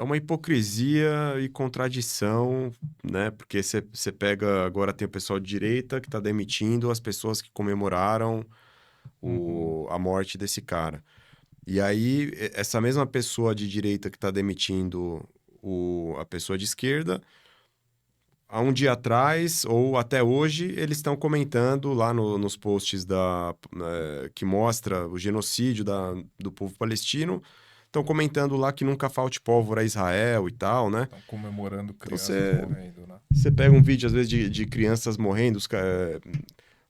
uma hipocrisia e contradição, né? Porque você pega, agora tem o pessoal de direita que está demitindo as pessoas que comemoraram Uhum. a morte desse cara. E aí, essa mesma pessoa de direita que está demitindo a pessoa de esquerda, há um dia atrás, ou até hoje, eles estão comentando lá nos posts que mostra o genocídio do povo palestino, estão comentando lá que nunca falte pólvora a Israel e tal, né? Estão comemorando Então crianças morrendo, né? você pega um vídeo, às vezes, de crianças morrendo,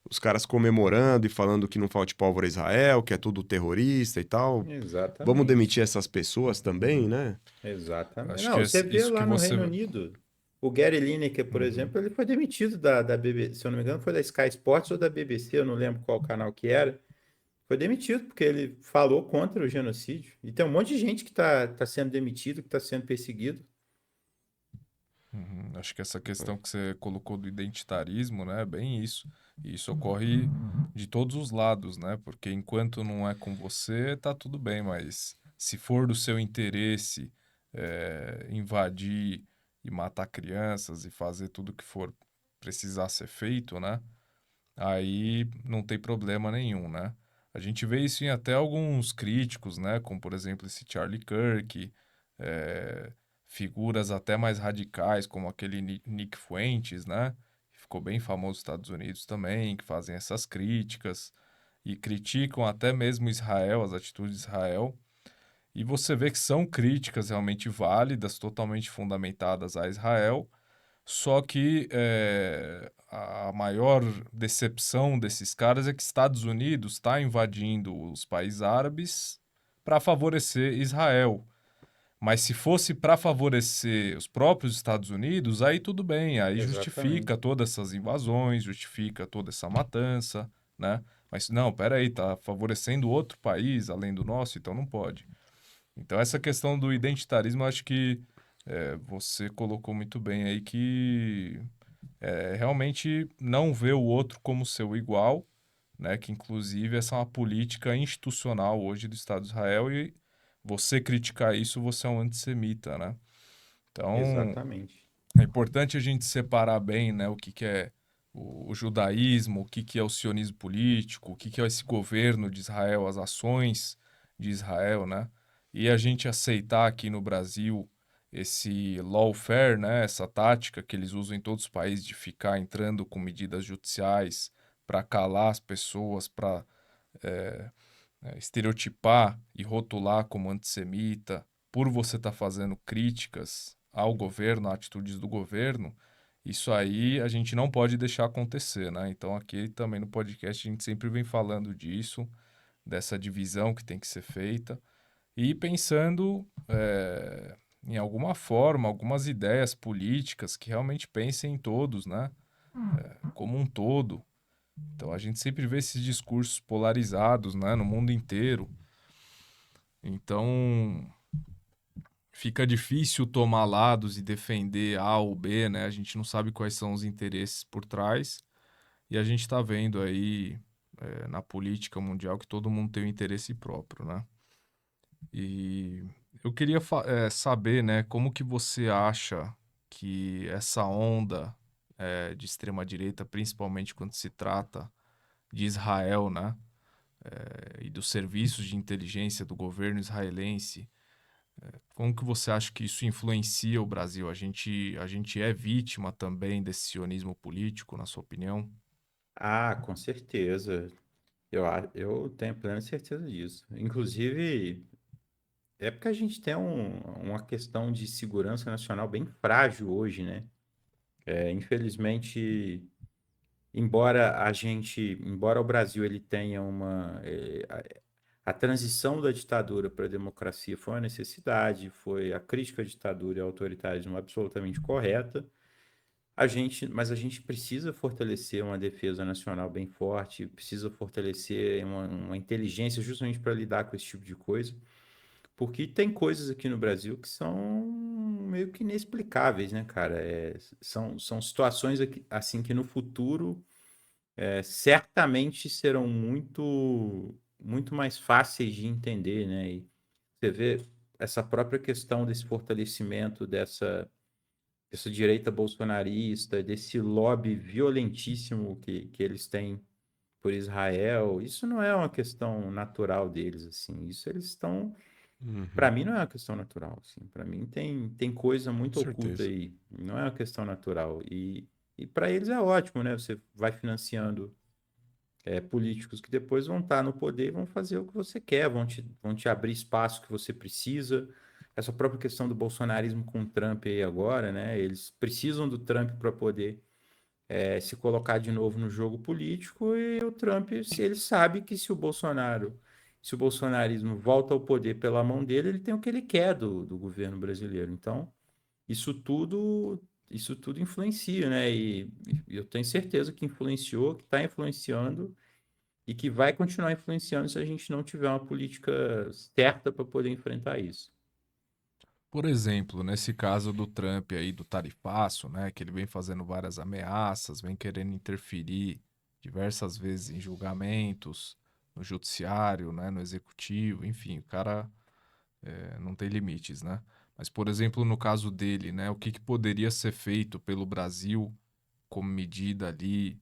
os caras comemorando e falando que não falte pólvora a Israel, que é tudo terrorista e tal. Vamos Exatamente. demitir essas pessoas também, né? Exatamente. Acho que Não, você vê isso que lá no você. Reino Unido, o Gary Lineker, por Uhum. exemplo, ele foi demitido da BBC, se eu não me engano, foi da Sky Sports ou da BBC, eu não lembro qual canal que era. Foi demitido porque ele falou contra o genocídio. E tem um monte de gente que está sendo demitido, que está sendo perseguido. Uhum. Acho que essa questão que você colocou do identitarismo, né, é bem isso. E isso ocorre de todos os lados, né? Porque enquanto não é com você, tá tudo bem, mas se for do seu interesse invadir e matar crianças e fazer tudo que for precisar ser feito, né? Aí não tem problema nenhum, né? A gente vê isso em até alguns críticos, né? Como, por exemplo, esse Charlie Kirk, eh, figuras até mais radicais, como aquele Nick Fuentes, né? Que ficou bem famoso nos Estados Unidos também, que fazem essas críticas e criticam até mesmo Israel, as atitudes de Israel. E você vê que são críticas realmente válidas, totalmente fundamentadas a Israel, só que a maior decepção desses caras é que Estados Unidos está invadindo os países árabes para favorecer Israel. Mas se fosse para favorecer os próprios Estados Unidos, aí tudo bem, aí justifica Exatamente. todas essas invasões, justifica toda essa matança, né? Mas não, peraí, tá favorecendo outro país além do nosso, então não pode. Então essa questão do identitarismo, eu acho que você colocou muito bem aí que realmente não vê o outro como seu igual, né? Que inclusive essa é uma política institucional hoje do Estado de Israel e você criticar isso, você é um antissemita, né? Então Exatamente. é importante a gente separar bem, né? O que que é o judaísmo, o que que é o sionismo político, o que que é esse governo de Israel, as ações de Israel, né? E a gente aceitar aqui no Brasil esse lawfare, né? Essa tática que eles usam em todos os países de ficar entrando com medidas judiciais para calar as pessoas, para estereotipar e rotular como antissemita por você estar fazendo críticas ao governo, a atitudes do governo, isso aí a gente não pode deixar acontecer, né? Então aqui também no podcast a gente sempre vem falando disso, dessa divisão que tem que ser feita e pensando em alguma forma, algumas ideias políticas que realmente pensem em todos, né? Como um todo. Então a gente sempre vê esses discursos polarizados, né, no mundo inteiro. Então fica difícil tomar lados e defender A ou B, né? A gente não sabe quais são os interesses por trás. E a gente está vendo aí na política mundial que todo mundo tem um interesse próprio, né? E eu queria saber, né, como que você acha que essa onda de extrema direita, principalmente quando se trata de Israel, né? E dos serviços de inteligência do governo israelense. Como que você acha que isso influencia o Brasil? A gente é vítima também desse sionismo político, na sua opinião? Ah, com certeza. Eu tenho plena certeza disso. Inclusive, é porque a gente tem uma questão de segurança nacional bem frágil hoje, né? Infelizmente, embora o Brasil ele tenha a transição da ditadura para a democracia foi uma necessidade, foi a crítica à ditadura e ao autoritarismo absolutamente correta. Mas a gente precisa fortalecer uma defesa nacional bem forte, precisa fortalecer uma inteligência justamente para lidar com esse tipo de coisa, porque tem coisas aqui no Brasil que são meio que inexplicáveis, né, cara? São situações assim que no futuro certamente serão muito mais fáceis de entender, né? E você vê essa própria questão desse fortalecimento dessa direita bolsonarista, desse lobby violentíssimo que eles têm por Israel, isso não é uma questão natural deles, assim. Isso eles estão, para Uhum. mim não é uma questão natural, assim. Para mim tem coisa Com muito oculta certeza. aí. Não é uma questão natural. E para eles é ótimo, né? Você vai financiando políticos que depois vão estar no poder e vão fazer o que você quer, vão te abrir espaço que você precisa. Essa própria questão do bolsonarismo com o Trump aí agora, né? Eles precisam do Trump para poder se colocar de novo no jogo político e o Trump, se ele sabe que se o bolsonarismo volta ao poder pela mão dele, ele tem o que ele quer do governo brasileiro. Então, isso tudo, isso tudo influencia, né? E eu tenho certeza que influenciou, que está influenciando e que vai continuar influenciando se a gente não tiver uma política certa para poder enfrentar isso. Por exemplo, nesse caso do Trump aí, do tarifaço, né, que ele vem fazendo várias ameaças, vem querendo interferir diversas vezes em julgamentos, no judiciário, né, no executivo, enfim, o cara não tem limites, né? Mas, por exemplo, no caso dele, né, o que que poderia ser feito pelo Brasil como medida ali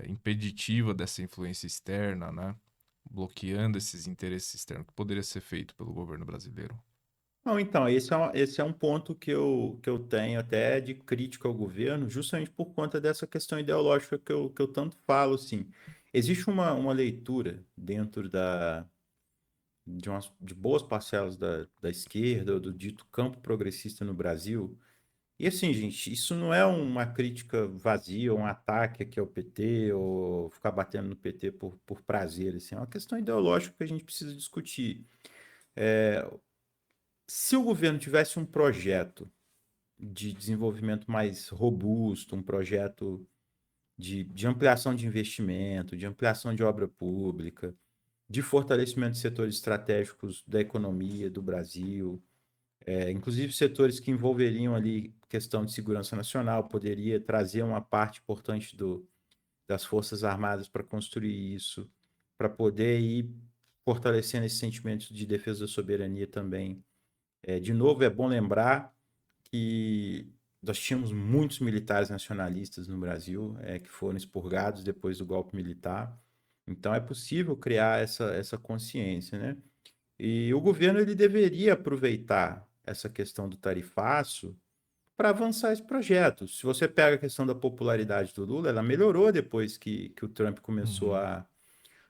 impeditiva dessa influência externa, né? Bloqueando esses interesses externos, que poderia ser feito pelo governo brasileiro? Não, então, esse é um ponto que eu tenho até de crítica ao governo, justamente por conta dessa questão ideológica que eu tanto falo, assim. Existe uma leitura dentro de boas parcelas da esquerda, do dito campo progressista no Brasil. E assim, gente, isso não é uma crítica vazia, um ataque aqui ao PT, ou ficar batendo no PT por prazer, assim. É uma questão ideológica que a gente precisa discutir. Se o governo tivesse um projeto de desenvolvimento mais robusto, um projeto de ampliação de investimento, de ampliação de obra pública, de fortalecimento de setores estratégicos da economia do Brasil, inclusive setores que envolveriam ali questão de segurança nacional, poderia trazer uma parte importante das Forças Armadas para construir isso, para poder ir fortalecendo esse sentimento de defesa da soberania também. De novo, é bom lembrar que nós tínhamos muitos militares nacionalistas no Brasil, que foram expurgados depois do golpe militar. Então, é possível criar essa consciência, né? E o governo ele deveria aproveitar essa questão do tarifaço para avançar esse projeto. Se você pega a questão da popularidade do Lula, ela melhorou depois que o Trump começou Uhum.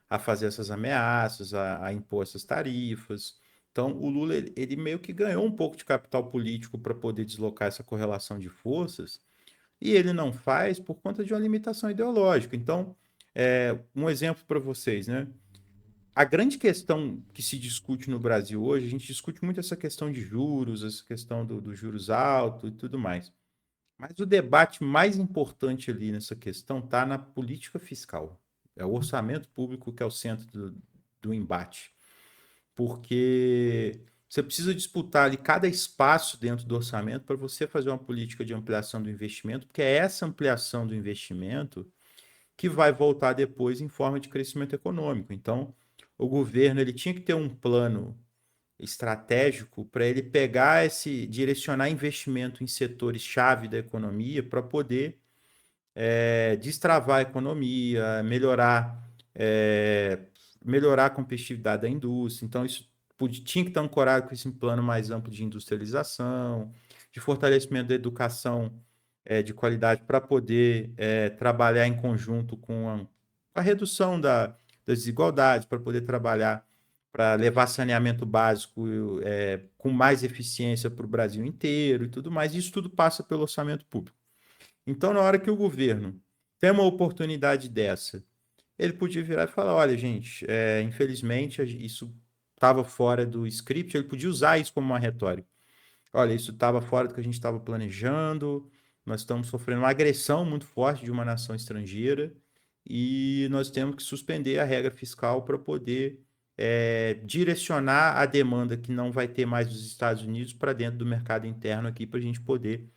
a fazer essas ameaças, a impor essas tarifas. Então, o Lula ele meio que ganhou um pouco de capital político para poder deslocar essa correlação de forças, e ele não faz por conta de uma limitação ideológica. Então, um exemplo para vocês, né? A grande questão que se discute no Brasil hoje, a gente discute muito essa questão de juros, essa questão dos juros altos e tudo mais. Mas o debate mais importante ali nessa questão está na política fiscal. É o orçamento público que é o centro do embate. Porque você precisa disputar ali cada espaço dentro do orçamento para você fazer uma política de ampliação do investimento, porque é essa ampliação do investimento que vai voltar depois em forma de crescimento econômico. Então, o governo ele tinha que ter um plano estratégico para ele pegar direcionar investimento em setores-chave da economia para poder destravar a economia, é, melhorar a competitividade da indústria. Então, isso tinha que estar ancorado com esse plano mais amplo de industrialização, de fortalecimento da educação de qualidade para poder trabalhar em conjunto com a redução das desigualdades, para poder trabalhar para levar saneamento básico com mais eficiência para o Brasil inteiro e tudo mais. Isso tudo passa pelo orçamento público. Então, na hora que o governo tem uma oportunidade dessa, ele podia virar e falar: olha, gente, infelizmente isso estava fora do script, ele podia usar isso como uma retórica. Olha, isso estava fora do que a gente estava planejando, nós estamos sofrendo uma agressão muito forte de uma nação estrangeira e nós temos que suspender a regra fiscal para poder direcionar a demanda que não vai ter mais dos Estados Unidos para dentro do mercado interno aqui para a gente poder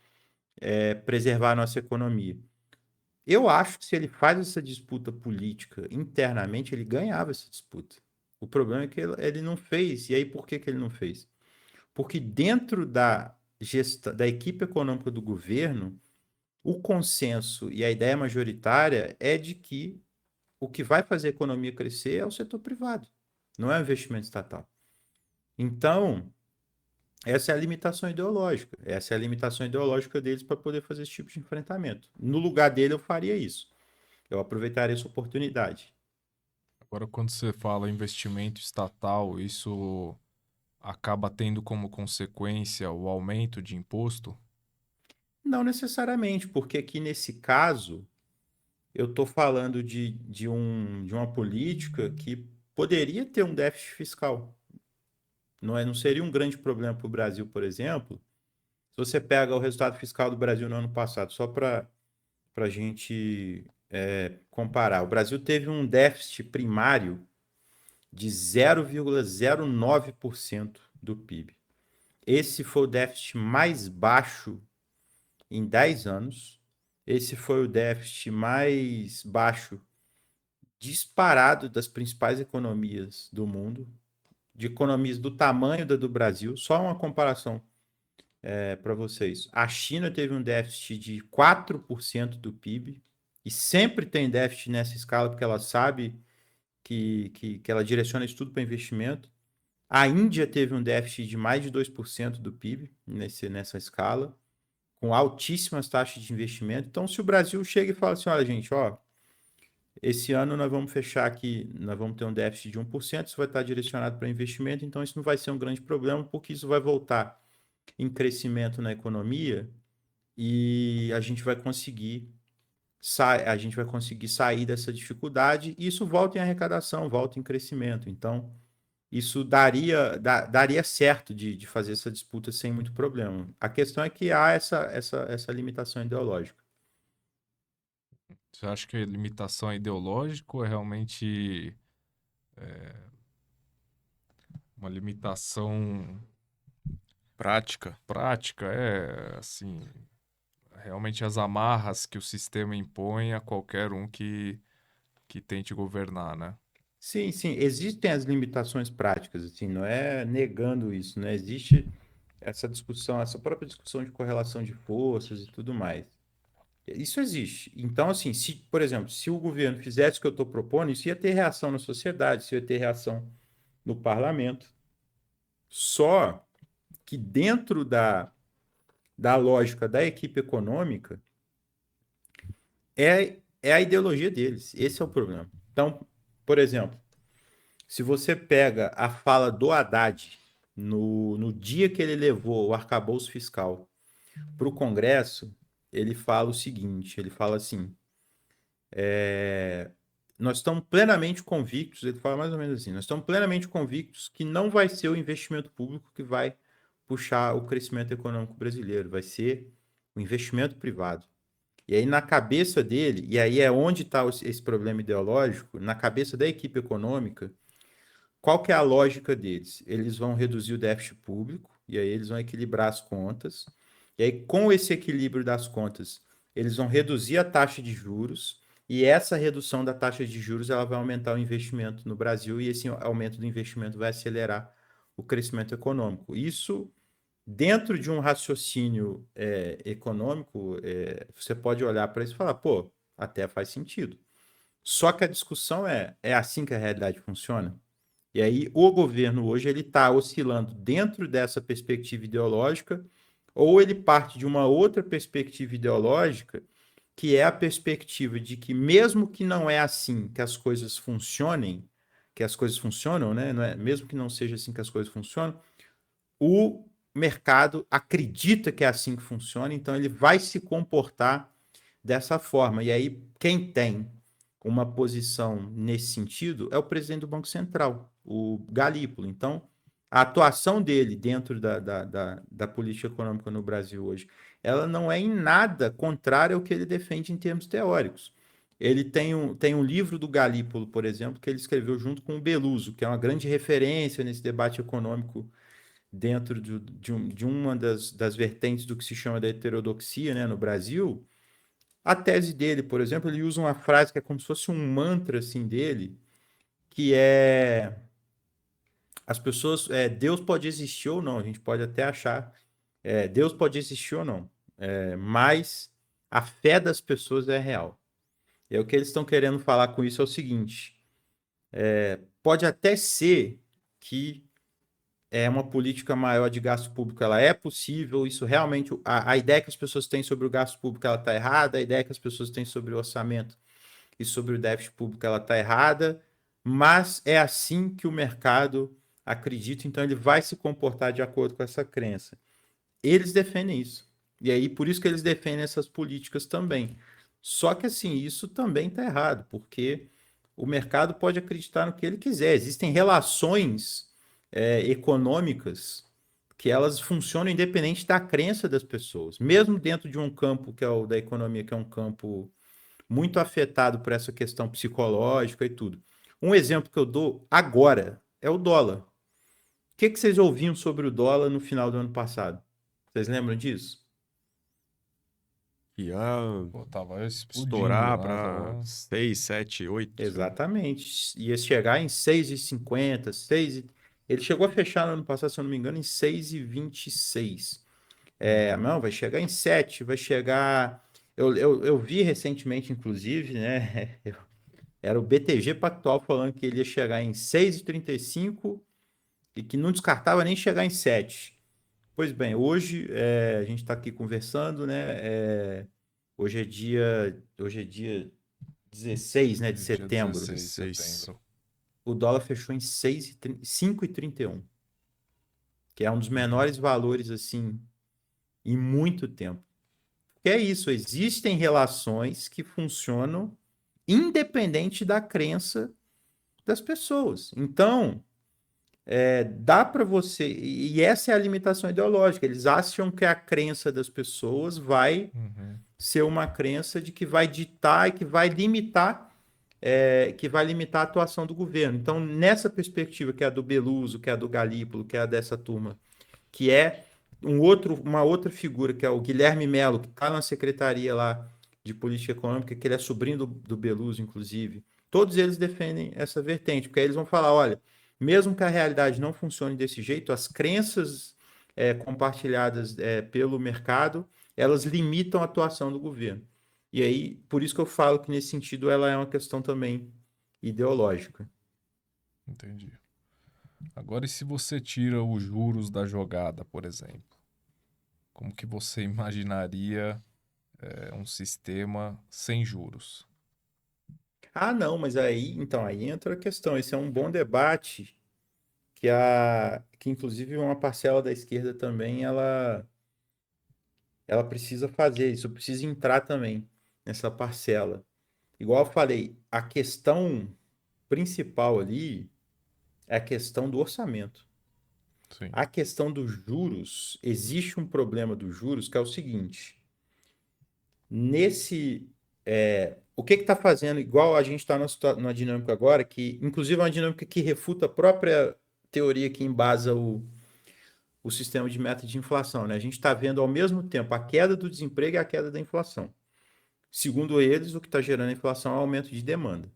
preservar a nossa economia. Eu acho que se ele faz essa disputa política internamente, ele ganhava essa disputa. O problema é que ele não fez. E aí, por que ele não fez? Porque dentro da equipe econômica do governo, o consenso e a ideia majoritária é de que o que vai fazer a economia crescer é o setor privado, não é o investimento estatal. Então, essa é a limitação ideológica. Essa é a limitação ideológica deles para poder fazer esse tipo de enfrentamento. No lugar dele, eu faria isso. Eu aproveitaria essa oportunidade. Agora, quando você fala investimento estatal, isso acaba tendo como consequência o aumento de imposto? Não necessariamente, porque aqui nesse caso, eu estou falando de uma política que poderia ter um déficit fiscal. Não seria um grande problema para o Brasil, por exemplo, se você pega o resultado fiscal do Brasil no ano passado, só para a gente comparar. O Brasil teve um déficit primário de 0,09% do PIB. Esse foi o déficit mais baixo em 10 anos. Esse foi o déficit mais baixo disparado das principais economias do mundo, de economias do tamanho da do Brasil. Só uma comparação para vocês. A China teve um déficit de 4% do PIB e sempre tem déficit nessa escala porque ela sabe que ela direciona isso tudo para investimento. A Índia teve um déficit de mais de 2% do PIB nessa escala, com altíssimas taxas de investimento. Então, se o Brasil chega e fala assim: olha, gente, ó, esse ano nós vamos fechar aqui, nós vamos ter um déficit de 1%, isso vai estar direcionado para investimento, então isso não vai ser um grande problema, porque isso vai voltar em crescimento na economia e a gente vai conseguir sair dessa dificuldade e isso volta em arrecadação, volta em crescimento. Então, isso daria certo de fazer essa disputa sem muito problema. A questão é que há essa limitação ideológica. Você acha que a limitação é ideológica ou é realmente uma limitação Prática. prática? É, assim, realmente as amarras que o sistema impõe a qualquer um que tente governar, né? Sim, sim, existem as limitações práticas, assim, não é negando isso, né? Existe essa discussão, essa própria discussão de correlação de forças e tudo mais. Isso existe. Então, assim, se, por exemplo, se o governo fizesse o que eu estou propondo, isso ia ter reação na sociedade, isso ia ter reação no parlamento. Só que dentro da lógica da equipe econômica é a ideologia deles. Esse é o problema. Então, por exemplo, se você pega a fala do Haddad no dia que ele levou o arcabouço fiscal para o Congresso, ele fala o seguinte: ele fala assim, nós estamos plenamente convictos, ele fala mais ou menos assim, nós estamos plenamente convictos que não vai ser o investimento público que vai puxar o crescimento econômico brasileiro, vai ser o investimento privado. E aí, na cabeça dele, e aí é onde está esse problema ideológico, na cabeça da equipe econômica, qual que é a lógica deles? Eles vão reduzir o déficit público, e aí eles vão equilibrar as contas, e aí, com esse equilíbrio das contas, eles vão reduzir a taxa de juros, e essa redução da taxa de juros ela vai aumentar o investimento no Brasil, e esse aumento do investimento vai acelerar o crescimento econômico. Isso dentro de um raciocínio econômico, você pode olhar para isso e falar, pô, até faz sentido. Só que a discussão é assim que a realidade funciona? E aí o governo hoje ele está oscilando dentro dessa perspectiva ideológica ou ele parte de uma outra perspectiva ideológica que é a perspectiva de que mesmo que não é assim que as coisas funcionem, que as coisas funcionam, né? Não é, mesmo que não seja assim que as coisas funcionam, o mercado acredita que é assim que funciona, então ele vai se comportar dessa forma. E aí, quem tem uma posição nesse sentido é o presidente do Banco Central, o Galípolo. Então, a atuação dele dentro da política econômica no Brasil hoje, ela não é em nada contrária ao que ele defende em termos teóricos. Ele tem um livro do Galípolo, por exemplo, que ele escreveu junto com o Beluso, que é uma grande referência nesse debate econômico dentro de uma das vertentes do que se chama da heterodoxia, né, no Brasil. A tese dele, por exemplo, ele usa uma frase que é como se fosse um mantra assim dele, que é as pessoas, Deus pode existir ou não, a gente pode até achar, Deus pode existir ou não, mas a fé das pessoas é real. E o que eles estão querendo falar com isso é o seguinte: pode até ser que uma política maior de gasto público, ela é possível, isso realmente, a ideia que as pessoas têm sobre o gasto público, ela está errada, a ideia que as pessoas têm sobre o orçamento e sobre o déficit público, ela está errada, mas é assim que o mercado acredita, então ele vai se comportar de acordo com essa crença. Eles defendem isso. E aí, por isso que eles defendem essas políticas também. Só que, assim, isso também está errado, porque o mercado pode acreditar no que ele quiser. Existem relações econômicas que elas funcionam independente da crença das pessoas. Mesmo dentro de um campo que é o da economia, que é um campo muito afetado por essa questão psicológica e tudo. Um exemplo que eu dou agora é o dólar. O que vocês ouviam sobre o dólar no final do ano passado? Vocês lembram disso? Ia Pô, tava explodindo estourar lá, para tava... 6, 7, 8. Exatamente. Ia chegar em 6,50, 6. Ele chegou a fechar no ano passado, se eu não me engano, em 6,26. Não, vai chegar em 7, vai chegar. Eu vi recentemente, inclusive, né? Era o BTG Pactual falando que ele ia chegar em 6,35 e que não descartava nem chegar em 7. Pois bem, hoje a gente está aqui conversando, né? Hoje é dia 16, né, de Hoje é dia setembro. 16 de 16. setembro. O dólar fechou em 5,31, que é um dos menores valores assim em muito tempo. Que é isso, existem relações que funcionam independente da crença das pessoas. Então, dá para você. E essa é a limitação ideológica. Eles acham que a crença das pessoas vai Uhum. ser uma crença de que vai ditar e que vai limitar a atuação do governo. Então, nessa perspectiva, que é a do Beluso, que é a do Galípolo, que é a dessa turma, que é uma outra figura, que é o Guilherme Melo, que está na secretaria lá de política econômica, que ele é sobrinho do Beluso, inclusive. Todos eles defendem essa vertente, porque aí eles vão falar, olha, mesmo que a realidade não funcione desse jeito, as crenças compartilhadas pelo mercado, elas limitam a atuação do governo. E aí, por isso que eu falo que nesse sentido ela é uma questão também ideológica. Entendi. Agora, e se você tira os juros da jogada, por exemplo? Como que você imaginaria um sistema sem juros? Ah, não, mas aí entra a questão. Esse é um bom debate que inclusive uma parcela da esquerda também ela precisa fazer isso, precisa entrar também nessa parcela. Igual eu falei, a questão principal ali é a questão do orçamento. Sim. A questão dos juros, existe um problema dos juros que é o seguinte: nesse o que está fazendo, igual a gente está numa dinâmica agora, que inclusive é uma dinâmica que refuta a própria teoria que embasa o sistema de meta de inflação, né? A gente está vendo ao mesmo tempo a queda do desemprego e a queda da inflação. Segundo eles, o que está gerando a inflação é o aumento de demanda.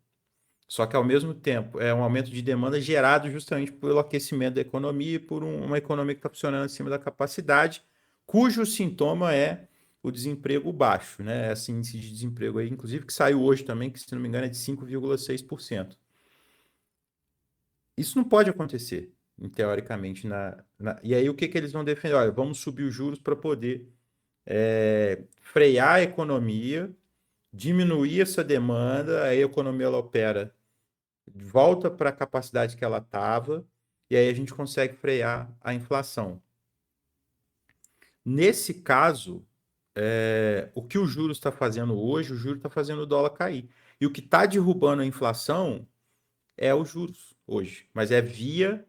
Só que ao mesmo tempo é um aumento de demanda gerado justamente pelo aquecimento da economia e por uma economia que está funcionando acima da capacidade, cujo sintoma é o desemprego baixo, né? Esse índice de desemprego aí, inclusive, que saiu hoje também, que se não me engano é de 5,6%. Isso não pode acontecer, teoricamente. E aí o que eles vão defender? Olha, vamos subir os juros para poder frear a economia, diminuir essa demanda, aí a economia ela opera, volta para a capacidade que ela estava, e aí a gente consegue frear a inflação. Nesse caso, o que o juros está fazendo hoje, o juros está fazendo o dólar cair. E o que está derrubando a inflação é os juros hoje, mas é via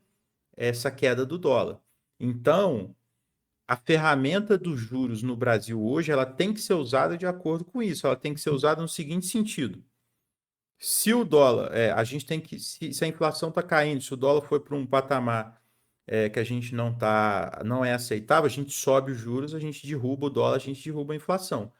essa queda do dólar. Então, a ferramenta dos juros no Brasil hoje, ela tem que ser usada de acordo com isso. Ela tem que ser usada no seguinte sentido: se o dólar, a gente tem que, se a inflação está caindo, se o dólar foi para um patamar que a gente não é aceitável, a gente sobe os juros, a gente derruba o dólar, a gente derruba a inflação.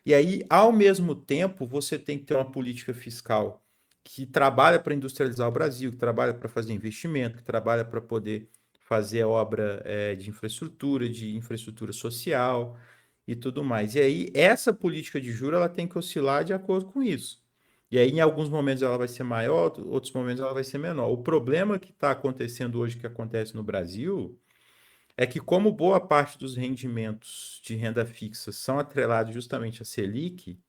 E aí, ao mesmo tempo, você tem que ter uma política fiscal que trabalha para industrializar o Brasil, que trabalha para fazer investimento, que trabalha para poder fazer obra de infraestrutura social e tudo mais. E aí, essa política de juros, ela tem que oscilar de acordo com isso. E aí, em alguns momentos, ela vai ser maior, outros momentos, ela vai ser menor. O problema que está acontecendo hoje, que acontece no Brasil, é que, como boa parte dos rendimentos de renda fixa são atrelados justamente à Selic,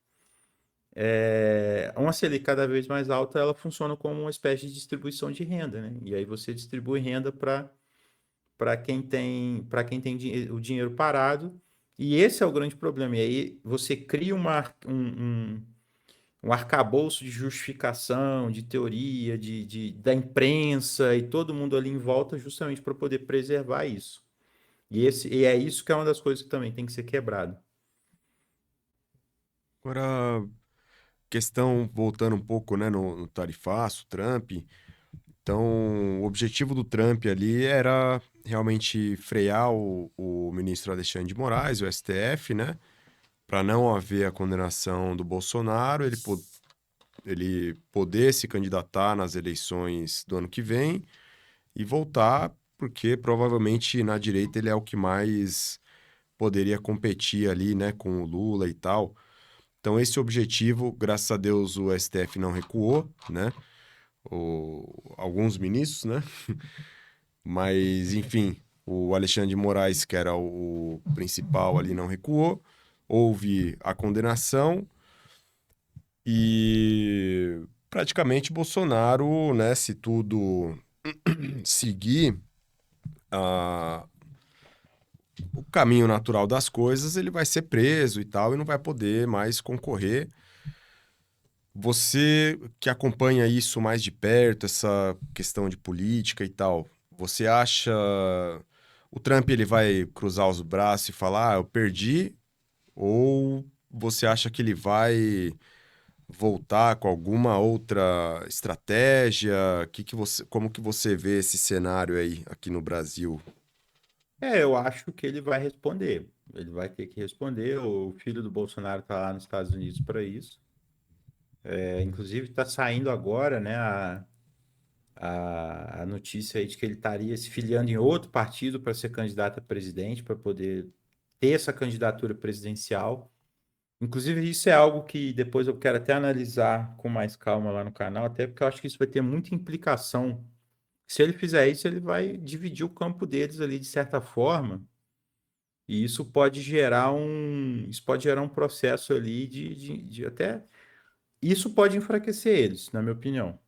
uma Selic cada vez mais alta, ela funciona como uma espécie de distribuição de renda, né? E aí você distribui renda o dinheiro parado, e esse é o grande problema. E aí você cria um arcabouço de justificação, de teoria, da imprensa e todo mundo ali em volta justamente para poder preservar isso. E é isso que é uma das coisas que também tem que ser quebrado. Agora, questão, voltando um pouco, né, no tarifaço, Trump. Então, o objetivo do Trump ali era realmente frear o ministro Alexandre de Moraes, o STF, né? Para não haver a condenação do Bolsonaro, ele poder se candidatar nas eleições do ano que vem e voltar, porque provavelmente na direita ele é o que mais poderia competir ali, né, com o Lula e tal. Então, esse objetivo, graças a Deus, o STF não recuou, né? Alguns ministros, né? Mas, enfim, o Alexandre de Moraes, que era o principal ali, não recuou. Houve a condenação e praticamente Bolsonaro, né, se tudo seguir o caminho natural das coisas, ele vai ser preso e tal, e não vai poder mais concorrer. Você que acompanha isso mais de perto, essa questão de política e tal, Você acha o Trump ele vai cruzar os braços e falar, eu perdi? Ou você acha que ele vai voltar com alguma outra estratégia? Como que você vê esse cenário aí aqui no Brasil? Eu acho que ele vai responder. Ele vai ter que responder. O filho do Bolsonaro está lá nos Estados Unidos para isso. Inclusive, está saindo agora, né, a notícia aí de que ele estaria se filiando em outro partido para ser candidato a presidente, para poder ter essa candidatura presidencial. Inclusive, isso é algo que depois eu quero até analisar com mais calma lá no canal, até porque eu acho que isso vai ter muita implicação. Se ele fizer isso, ele vai dividir o campo deles ali de certa forma, e isso pode gerar um processo ali de até. Isso pode enfraquecer eles, na minha opinião.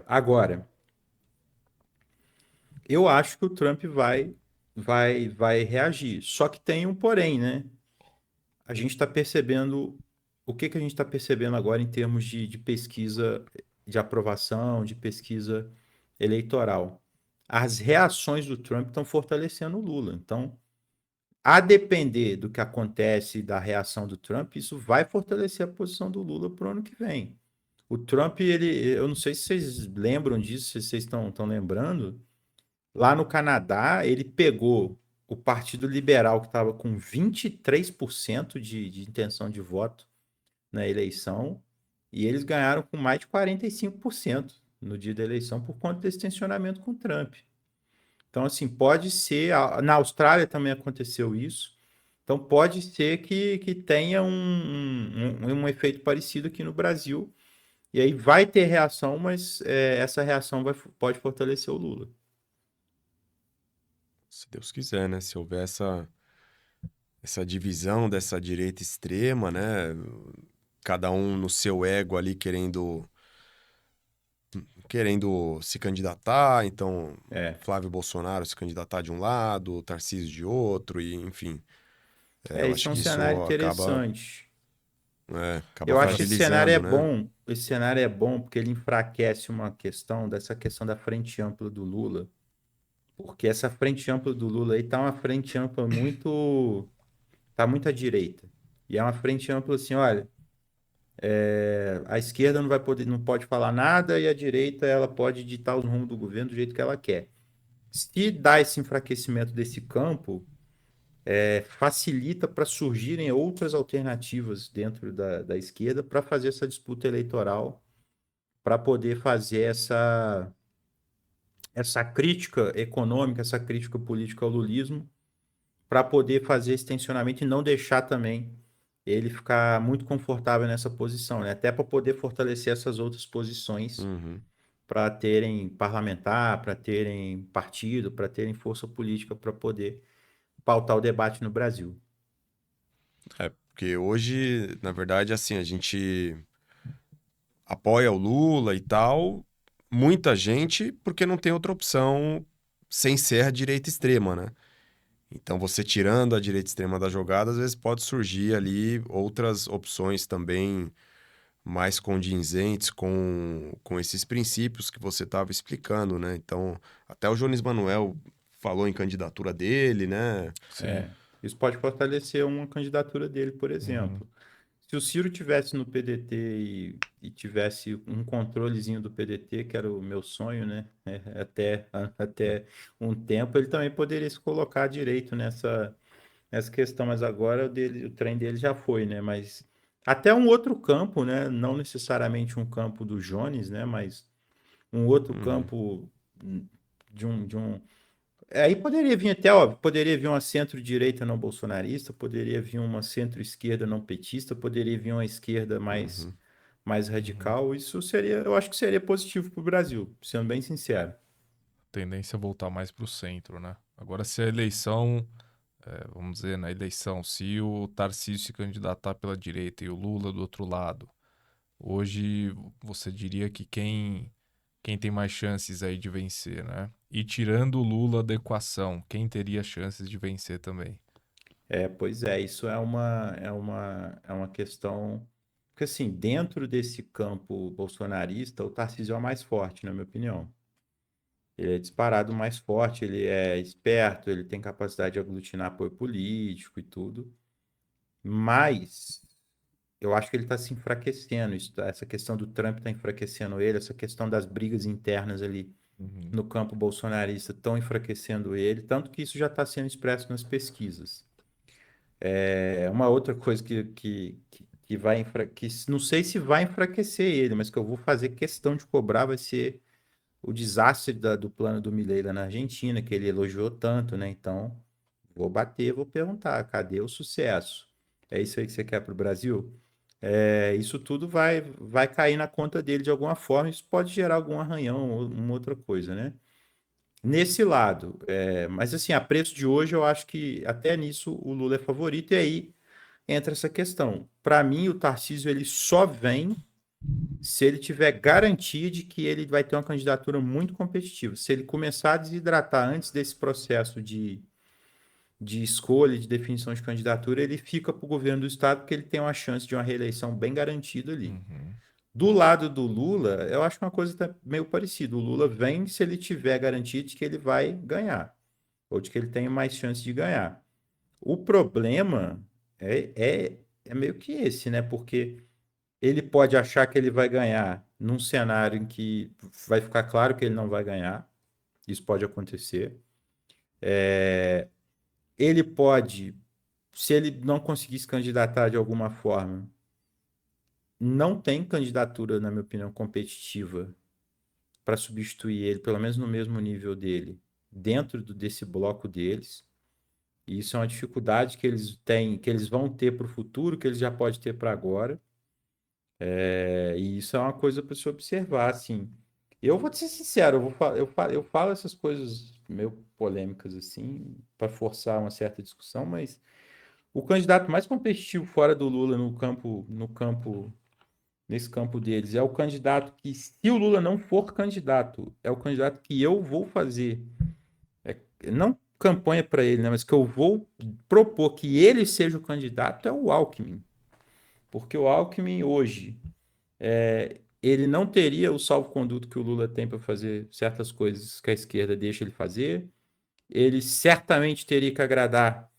Agora, eu acho que o Trump vai reagir. Só que tem um porém, né? A gente está percebendo o que a gente está percebendo agora em termos de pesquisa de aprovação, de pesquisa eleitoral. As reações do Trump estão fortalecendo o Lula. Então, a depender do que acontece da reação do Trump, isso vai fortalecer a posição do Lula para o ano que vem. O Trump, eu não sei se vocês lembram disso, se vocês estão lembrando, lá no Canadá, ele pegou o Partido Liberal, que estava com 23% de intenção de voto na eleição, e eles ganharam com mais de 45% no dia da eleição por conta desse tensionamento com o Trump. Então, assim, pode ser. Na Austrália também aconteceu isso. Então, pode ser que tenha um efeito parecido aqui no Brasil. E aí vai ter reação, mas essa reação pode fortalecer o Lula. Se Deus quiser, né? Se houver essa divisão dessa direita extrema, né? Cada um no seu ego ali querendo se candidatar, então É, Flávio Bolsonaro se candidatar de um lado, Tarcísio de outro, e enfim, eu Isso acho é um que cenário isso interessante. acaba Eu acho que esse cenário é fragilizando, né? bom. Esse cenário é bom porque ele enfraquece dessa questão da frente ampla do Lula. Porque essa frente ampla do Lula aí tá uma frente ampla tá muito à direita. E é uma frente ampla assim, olha, a esquerda não pode falar nada e a direita ela pode ditar os rumos do governo do jeito que ela quer. Se dá esse enfraquecimento desse campo, facilita para surgirem outras alternativas dentro da esquerda para fazer essa disputa eleitoral, para poder fazer essa crítica econômica, essa crítica política ao lulismo, para poder fazer esse tensionamento e não deixar também ele ficar muito confortável nessa posição, né? Até para poder fortalecer essas outras posições Uhum. para terem parlamentar, para terem partido, para terem força política para poder pautar o debate no Brasil. Porque hoje, na verdade, assim, a gente apoia o Lula e tal, muita gente, porque não tem outra opção sem ser a direita extrema, né? Então, você tirando a direita extrema da jogada, às vezes pode surgir ali outras opções também mais condizentes com esses princípios que você estava explicando, né? Então, até o Jones Manuel falou em candidatura dele, né? Sim. Isso pode fortalecer uma candidatura dele, por Uhum. exemplo. Se o Ciro tivesse no PDT e tivesse um controlezinho do PDT, que era o meu sonho, né? Até um tempo, ele também poderia se colocar direito nessa questão, mas agora o trem dele já foi, né? Mas até um outro campo, né? Não necessariamente um campo do Jones, né? Mas um outro Uhum. campo de um. Aí poderia vir até, ó, poderia vir uma centro-direita não bolsonarista, poderia vir uma centro-esquerda não petista, poderia vir uma esquerda Uhum. mais Uhum. radical. Isso seria, eu acho que seria positivo para o Brasil, sendo bem sincero. Tendência a voltar mais para o centro, né? Agora, se a eleição, vamos dizer, na eleição, se o Tarcísio se candidatar pela direita e o Lula do outro lado, hoje você diria que quem tem mais chances aí de vencer, né? E tirando o Lula da equação, quem teria chances de vencer também? Pois é, isso é uma questão. Porque, assim, dentro desse campo bolsonarista, o Tarcísio é o mais forte, na minha opinião. Ele é disparado mais forte, ele é esperto, ele tem capacidade de aglutinar apoio político e tudo. Mas eu acho que ele está se enfraquecendo. Essa questão do Trump está enfraquecendo ele, essa questão das brigas internas ali Uhum. no campo bolsonarista estão enfraquecendo ele, tanto que isso já está sendo expresso nas pesquisas. Uma outra coisa que vai que não sei se vai enfraquecer ele, mas que eu vou fazer questão de cobrar vai ser o desastre do plano do Milei lá na Argentina, que ele elogiou tanto, né? Então, vou bater, vou perguntar, cadê o sucesso? É isso aí que você quer para o Brasil? Isso tudo vai cair na conta dele de alguma forma, isso pode gerar algum arranhão ou uma outra coisa, né? Nesse lado, mas assim, a preço de hoje, eu acho que até nisso o Lula é favorito, e aí entra essa questão. Para mim, o Tarcísio ele só vem se ele tiver garantia de que ele vai ter uma candidatura muito competitiva. Se ele começar a desidratar antes desse processo de escolha, de definição de candidatura, ele fica para o governo do estado porque ele tem uma chance de uma reeleição bem garantida ali. Uhum. Do lado do Lula, eu acho uma coisa meio parecida. O Lula vem se ele tiver garantia de que ele vai ganhar, ou de que ele tem mais chance de ganhar. O problema é meio que esse, né? Porque ele pode achar que ele vai ganhar num cenário em que vai ficar claro que ele não vai ganhar. Isso pode acontecer. Ele pode, se ele não conseguir se candidatar de alguma forma, não tem candidatura, na minha opinião, competitiva para substituir ele, pelo menos no mesmo nível dele, dentro desse bloco deles. E isso é uma dificuldade que eles têm, que eles vão ter para o futuro, que eles já podem ter para agora. E isso é uma coisa para se observar, assim. Eu vou te ser sincero, eu falo essas coisas meio polêmicas, assim, para forçar uma certa discussão, mas o candidato mais competitivo fora do Lula nesse campo deles é o candidato que, se o Lula não for candidato, é o candidato que eu vou fazer, não campanha para ele, né, mas que eu vou propor que ele seja o candidato é o Alckmin. Porque o Alckmin hoje ele não teria o salvo-conduto que o Lula tem para fazer certas coisas que a esquerda deixa ele fazer. Ele certamente teria que agradar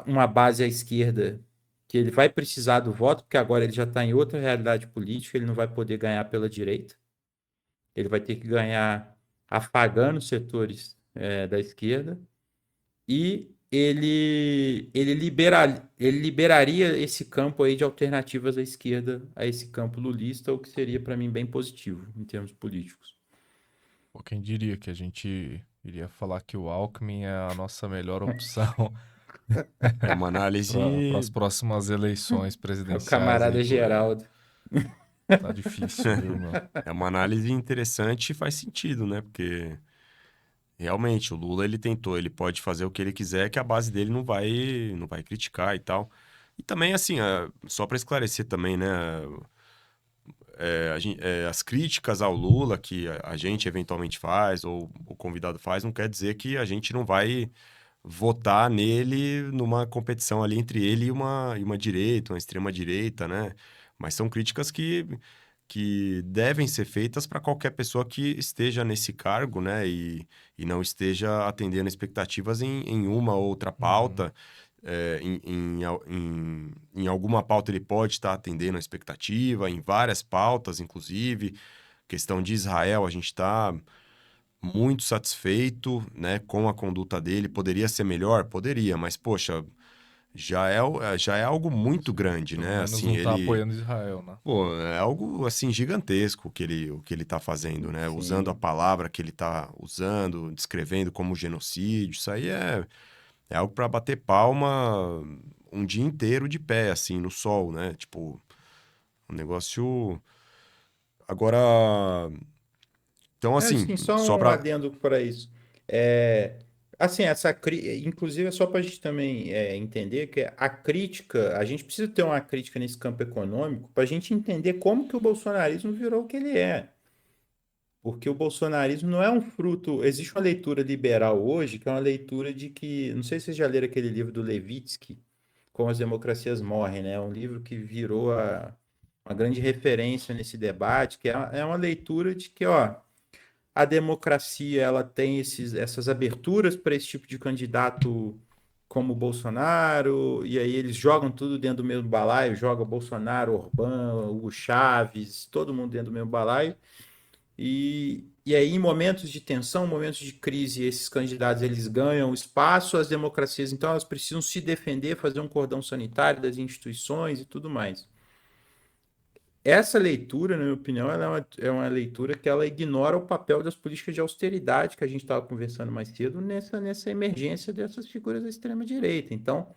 uma base à esquerda que ele vai precisar do voto, porque agora ele já está em outra realidade política, ele não vai poder ganhar pela direita. Ele vai ter que ganhar afagando os setores da esquerda. E ele liberaria esse campo aí de alternativas à esquerda a esse campo lulista, o que seria para mim bem positivo em termos políticos. Pô, quem diria que a gente iria falar que o Alckmin é a nossa melhor opção É uma para análise, as próximas eleições É o presidenciais aí camarada por aí. Geraldo. Tá difícil, viu, meu? é uma análise interessante e faz sentido, né? Porque realmente o Lula ele tentou, ele pode fazer o que ele quiser, que a base dele não vai criticar e tal. E também assim, só para esclarecer também, né? As críticas ao Lula que a gente eventualmente faz ou o convidado faz, não quer dizer que a gente não vai votar nele numa competição ali entre ele e uma direita, uma extrema direita, né? Mas são críticas que devem ser feitas para qualquer pessoa que esteja nesse cargo, né? E não esteja atendendo expectativas em uma ou outra Uhum. pauta. Em alguma pauta ele pode estar atendendo a expectativa, em várias pautas, inclusive. Questão de Israel, a gente está muito satisfeito, né, com a conduta dele. Poderia ser melhor? Poderia, mas, poxa, já é algo muito grande, Pelo né? menos Assim, não tá ele... apoiando Israel, né? Pô, é algo, assim, gigantesco o que ele tá fazendo, né? Usando a Sim. palavra que ele tá usando, descrevendo como genocídio. Isso aí é algo para bater palma um dia inteiro de pé, assim, no sol, né? Tipo, um negócio... Agora... Então, assim, Assim, só só um para... adendo para isso. Assim, inclusive é só para a gente também entender que a crítica, a gente precisa ter uma crítica nesse campo econômico para a gente entender como que o bolsonarismo virou o que ele é. Porque o bolsonarismo não é um fruto. Existe uma leitura liberal hoje, que é uma leitura de que. Não sei se vocês já leram aquele livro do Levitsky, Como as Democracias Morrem, né? É um livro que virou uma grande referência nesse debate, que é uma leitura de que, ó, a democracia ela tem essas aberturas para esse tipo de candidato como o Bolsonaro, e aí eles jogam tudo dentro do mesmo balaio, joga Bolsonaro, Orbán, Hugo Chávez, todo mundo dentro do mesmo balaio. E aí, em momentos de tensão, momentos de crise, esses candidatos eles ganham espaço, as democracias, então, elas precisam se defender, fazer um cordão sanitário das instituições e tudo mais. Essa leitura, na minha opinião, ela é uma leitura que ela ignora o papel das políticas de austeridade que a gente estava conversando mais cedo nessa emergência dessas figuras da extrema-direita. Então,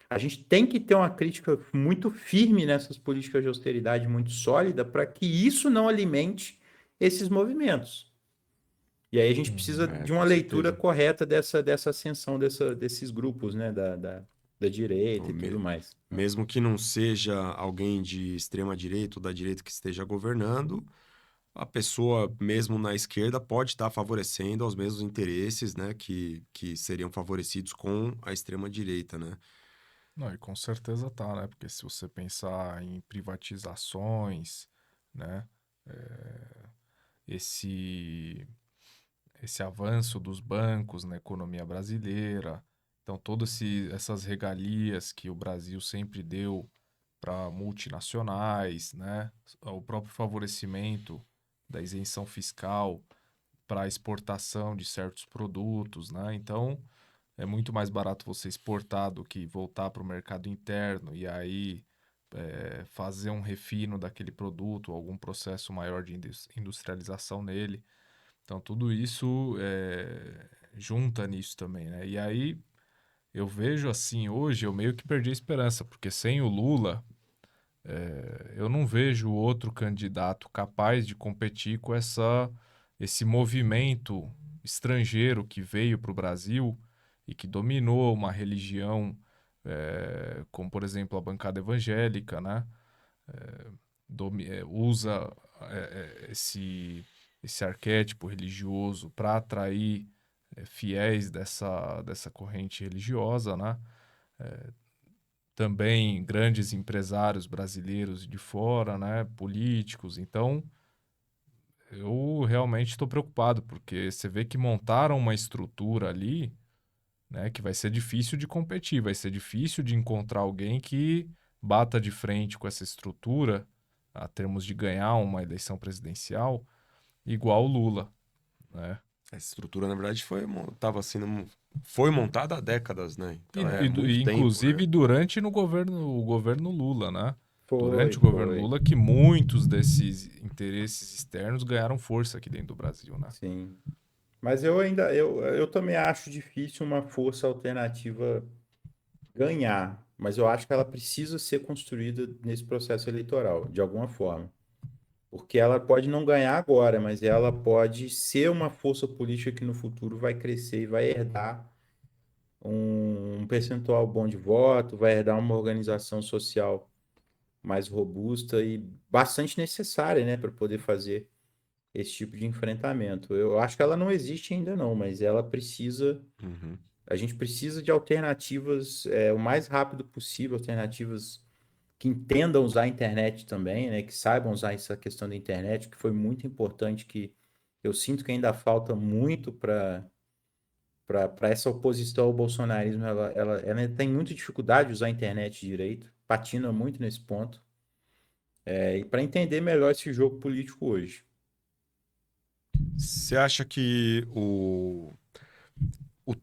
a gente tem que ter uma crítica muito firme nessas políticas de austeridade, muito sólida, para que isso não alimente esses movimentos. E aí a gente precisa de uma Com leitura certeza. correta dessa ascensão desses grupos, né, da direita Então, e tudo mais. mesmo que não seja alguém de extrema direita ou da direita que esteja governando, a pessoa, mesmo na esquerda, pode estar favorecendo aos mesmos interesses, né, que seriam favorecidos com a extrema direita, né? Não, e com certeza tá, né? Porque se você pensar em privatizações, né? é, esse, esse avanço dos bancos na economia brasileira, então todas essas regalias que o Brasil sempre deu para multinacionais, né? O próprio favorecimento da isenção fiscal para a exportação de certos produtos, né? Então, é muito mais barato você exportar do que voltar para o mercado interno e aí fazer um refino daquele produto, algum processo maior de industrialização nele. Então, tudo isso junta nisso também, né? E aí, eu vejo assim, hoje eu meio que perdi a esperança, porque sem o Lula, eu não vejo outro candidato capaz de competir com esse movimento estrangeiro que veio para o Brasil e que dominou uma religião, como por exemplo a bancada evangélica, né? Usa esse arquétipo religioso para atrair fiéis dessa corrente religiosa, né? Também grandes empresários brasileiros de fora, né? Políticos. Então, eu realmente estou preocupado, porque você vê que montaram uma estrutura ali, né? Que vai ser difícil de competir, vai ser difícil de encontrar alguém que bata de frente com essa estrutura, a termos de ganhar uma eleição presidencial, igual o Lula, né? Essa estrutura, na verdade, foi montada há décadas, né? E, Então é e muito tempo, né? inclusive durante o governo Lula, né? Foi, Durante o governo foi. Lula que muitos desses interesses externos ganharam força aqui dentro do Brasil, né? Sim. Mas eu também acho difícil uma força alternativa ganhar, mas eu acho que ela precisa ser construída nesse processo eleitoral, de alguma forma. Porque ela pode não ganhar agora, mas ela pode ser uma força política que no futuro vai crescer e vai herdar um percentual bom de voto, vai herdar uma organização social mais robusta e bastante necessária, né, para poder fazer esse tipo de enfrentamento. Eu acho que ela não existe ainda não, mas ela precisa, Uhum. a gente precisa de alternativas o mais rápido possível, alternativas que entendam usar a internet também, né, que saibam usar essa questão da internet, que foi muito importante, que eu sinto que ainda falta muito para essa oposição ao bolsonarismo, ela tem muita dificuldade de usar a internet direito, patina muito nesse ponto, e para entender melhor esse jogo político hoje. Você acha que o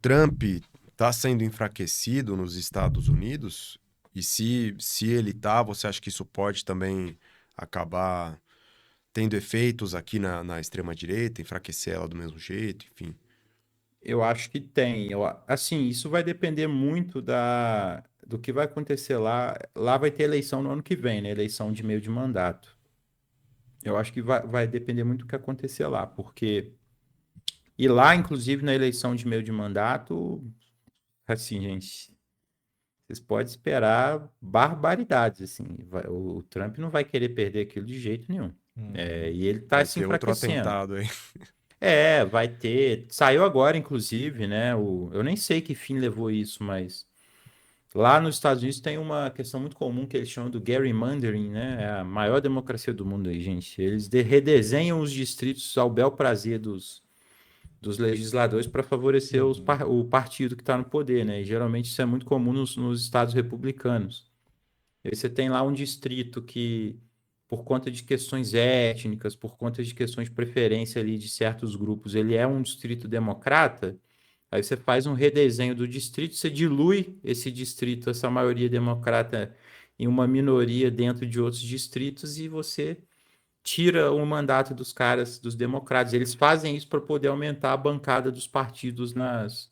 Trump está sendo enfraquecido nos Estados Unidos? E se ele tá, você acha que isso pode também acabar tendo efeitos aqui na extrema-direita, enfraquecer ela do mesmo jeito, enfim? Eu acho que tem. Assim, isso vai depender muito do que vai acontecer lá. Lá vai ter eleição no ano que vem, né? Eleição de meio de mandato. Eu acho que vai depender muito do que acontecer lá, porque. E lá, inclusive, na eleição de meio de mandato, assim, gente, vocês podem esperar barbaridades, assim. O Trump não vai querer perder aquilo de jeito nenhum. Uhum. E ele está Vai se ter outro enfraquecendo. atentado aí. Vai ter. Saiu agora, inclusive, né? Eu nem sei que fim levou isso, mas. Lá nos Estados Unidos tem uma questão muito comum que eles chamam do gerrymandering, né? É a maior democracia do mundo aí, gente. Eles redesenham os distritos ao bel prazer dos legisladores para favorecer o partido que está no poder, né? E geralmente isso é muito comum nos estados republicanos. E aí você tem lá um distrito que, por conta de questões étnicas, por conta de questões de preferência ali de certos grupos, ele é um distrito democrata. Aí você faz um redesenho do distrito, você dilui esse distrito, essa maioria democrata, em uma minoria dentro de outros distritos e você tira o mandato dos caras, dos democratas. Eles fazem isso para poder aumentar a bancada dos partidos nas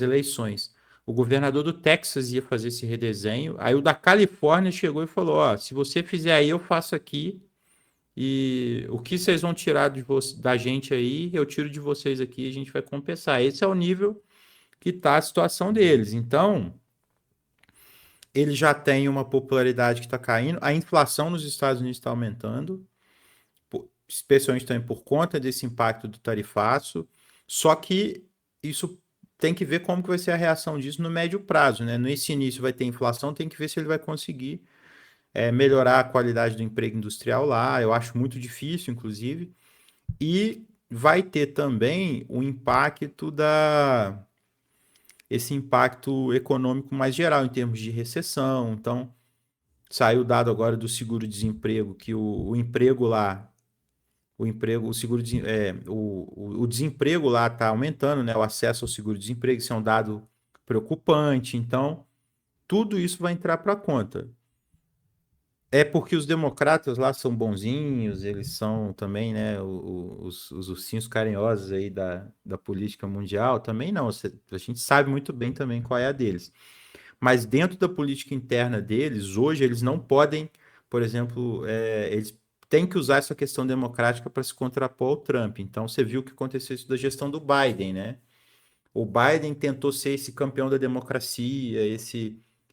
eleições. O governador do Texas ia fazer esse redesenho, aí o da Califórnia chegou e falou: Ó, se você fizer aí, eu faço aqui. E o que vocês vão tirar da gente aí, eu tiro de vocês aqui e a gente vai compensar. Esse é o nível que está a situação deles. Então, ele já tem uma popularidade que está caindo, a inflação nos Estados Unidos está aumentando, especialmente também por conta desse impacto do tarifaço, só que isso tem que ver como que vai ser a reação disso no médio prazo, né? Nesse início vai ter inflação, tem que ver se ele vai conseguir melhorar a qualidade do emprego industrial lá, eu acho muito difícil, inclusive, e vai ter também o impacto esse impacto econômico mais geral em termos de recessão. Então, saiu o dado agora do seguro-desemprego que o emprego lá, o seguro o desemprego lá está aumentando, né? O acesso ao seguro-desemprego, isso é um dado preocupante. Então, tudo isso vai entrar para a conta. É porque os democratas lá são bonzinhos, eles são também, né, os ursinhos carinhosos aí da política mundial, também não. A gente sabe muito bem também qual é a deles. Mas dentro da política interna deles, hoje eles não podem, por exemplo, eles têm que usar essa questão democrática para se contrapor ao Trump. Então você viu o que aconteceu isso da gestão do Biden, né? O Biden tentou ser esse campeão da democracia,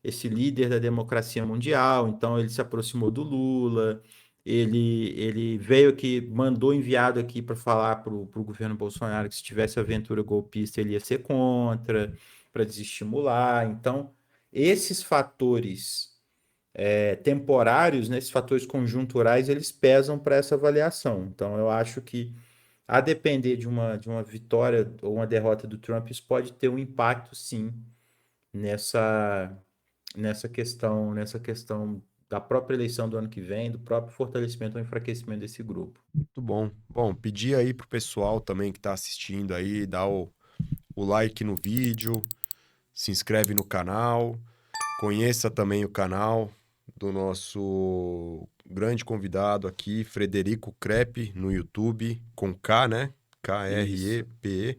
esse líder da democracia mundial, então ele se aproximou do Lula, ele veio aqui, mandou enviado aqui para falar para o governo Bolsonaro que se tivesse aventura golpista ele ia ser contra, para desestimular. Então, esses fatores temporários, né, esses fatores conjunturais, eles pesam para essa avaliação. Então, eu acho que a depender de uma vitória ou uma derrota do Trump, isso pode ter um impacto, sim, nessa, nessa questão da própria eleição do ano que vem, do próprio fortalecimento ou enfraquecimento desse grupo. Muito bom. Bom, pedir aí pro pessoal também que tá assistindo aí, dá o like no vídeo, se inscreve no canal, conheça também o canal do nosso grande convidado aqui, Frederico Crepe, no YouTube, com K, né? Krepe.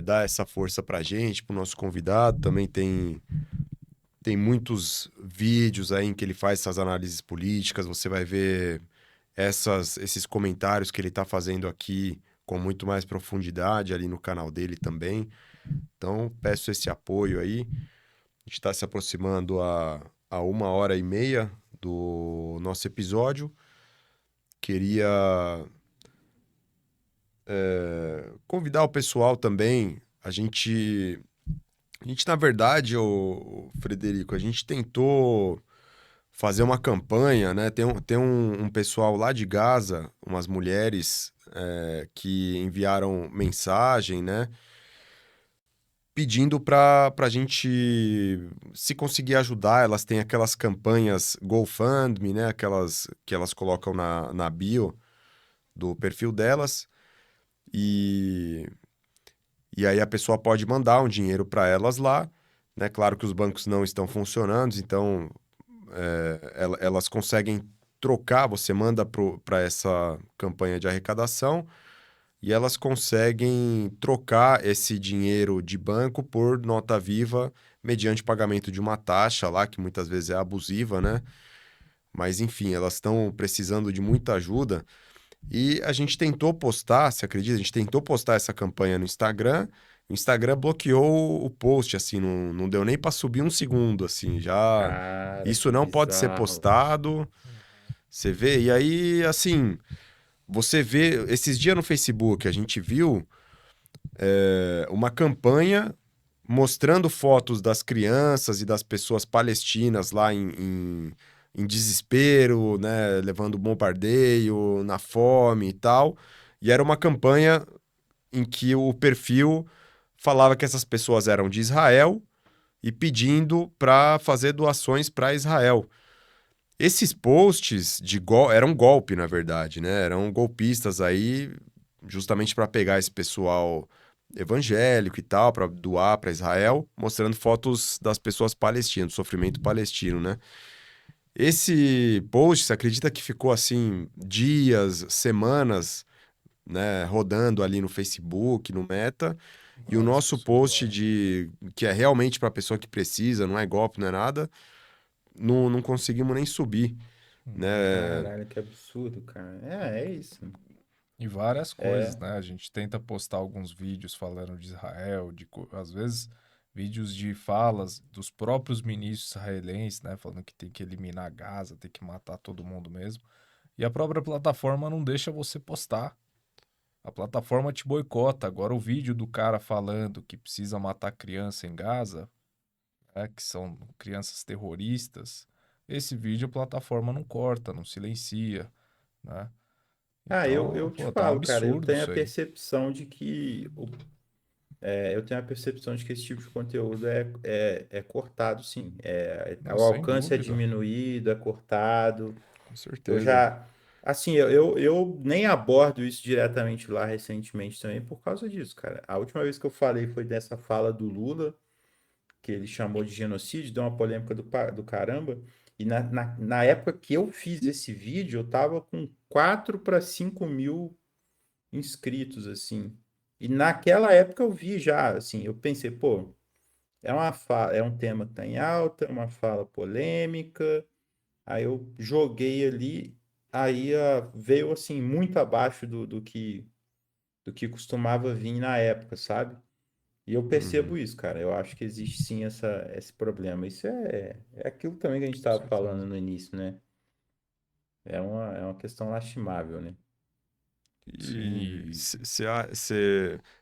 Dá essa força pra gente, pro nosso convidado. Também tem muitos vídeos aí em que ele faz essas análises políticas. Você vai ver esses comentários que ele tá fazendo aqui com muito mais profundidade ali no canal dele também. Então, peço esse apoio aí. A gente está se aproximando a 1h30 do nosso episódio. Queria convidar o pessoal também. A gente na verdade, Frederico, a gente tentou fazer uma campanha, né? Tem um pessoal lá de Gaza, umas mulheres que enviaram mensagem, né? Pedindo para a gente, se conseguir ajudar, elas têm aquelas campanhas GoFundMe, né? Aquelas que elas colocam na bio do perfil delas. E aí a pessoa pode mandar um dinheiro para elas lá, né? Claro que os bancos não estão funcionando, então elas conseguem trocar, você manda para essa campanha de arrecadação e elas conseguem trocar esse dinheiro de banco por nota viva mediante pagamento de uma taxa lá, que muitas vezes é abusiva, né? Mas enfim, elas estão precisando de muita ajuda. E a gente tentou postar, você acredita? A gente tentou postar essa campanha no Instagram. O Instagram bloqueou o post, assim, não deu nem para subir um segundo, assim, já... Cara, Isso que não pode ser bizarro. postado, você vê? E aí, assim, você vê... Esses dias no Facebook, a gente viu uma campanha mostrando fotos das crianças e das pessoas palestinas lá em desespero, né, levando bombardeio, na fome e tal. E era uma campanha em que o perfil falava que essas pessoas eram de Israel e pedindo para fazer doações para Israel. Esses posts eram um golpe, na verdade, né? Eram golpistas aí, justamente para pegar esse pessoal evangélico e tal, para doar para Israel, mostrando fotos das pessoas palestinas, do sofrimento palestino, né? Esse post, você acredita que ficou assim dias, semanas, né, rodando ali no Facebook, no Meta, e o Várias nosso pessoas post lá. de que é realmente para pessoa que precisa, não é golpe, não é nada, não conseguimos nem subir, né? Caralho, que absurdo, cara. É isso. E várias coisas, É, né? A gente tenta postar alguns vídeos falando de Israel, às vezes vídeos de falas dos próprios ministros israelenses, né? Falando que tem que eliminar Gaza, tem que matar todo mundo mesmo. E a própria plataforma não deixa você postar. A plataforma te boicota. Agora o vídeo do cara falando que precisa matar criança em Gaza, né? Que são crianças terroristas. Esse vídeo a plataforma não corta, não silencia, né? eu Então, te pô, tá um falo, cara, eu absurdo tenho a isso aí. percepção de que eu tenho a percepção de que esse tipo de conteúdo é cortado, sim. Não, O sem alcance é dúvida, diminuído, é cortado. Com Eu certeza. já, assim, eu nem abordo isso diretamente lá recentemente também por causa disso, cara. A última vez que eu falei foi dessa fala do Lula, que ele chamou de genocídio, deu uma polêmica do caramba. E na época que eu fiz esse vídeo, eu tava com 4 para 5 mil inscritos, assim. E naquela época eu vi já, assim, eu pensei, pô, é um tema que tá em alta, é uma fala polêmica. Aí eu joguei ali, aí veio assim muito abaixo do que costumava vir na época, sabe? E eu Uhum, percebo isso, cara. Eu acho que existe sim esse problema. Isso é aquilo também que a gente com estava falando certeza. no início, né? É uma questão lastimável, né? E Sim,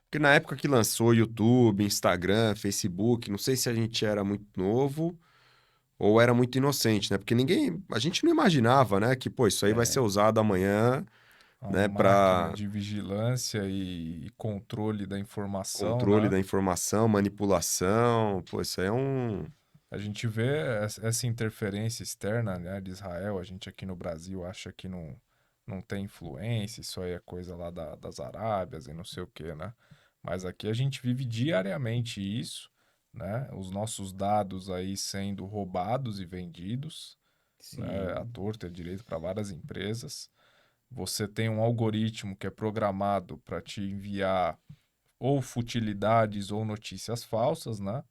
porque na época que lançou YouTube, Instagram, Facebook, não sei se a gente era muito novo ou era muito inocente, né? Porque a gente não imaginava, né, que, pô, isso aí vai ser É, usado amanhã, a né, máquina para de vigilância e controle da informação, controle né? da informação, manipulação, pô, isso aí é um... A gente vê essa interferência externa, né, de Israel. A gente aqui no Brasil acha que não tem influência, isso aí é coisa lá das Arábias e não sei o quê, né? Mas aqui a gente vive diariamente isso, né? Os nossos dados aí sendo roubados e vendidos, né, à sim. torta e à direito para várias empresas. Você tem um algoritmo que é programado para te enviar ou futilidades ou notícias falsas, né?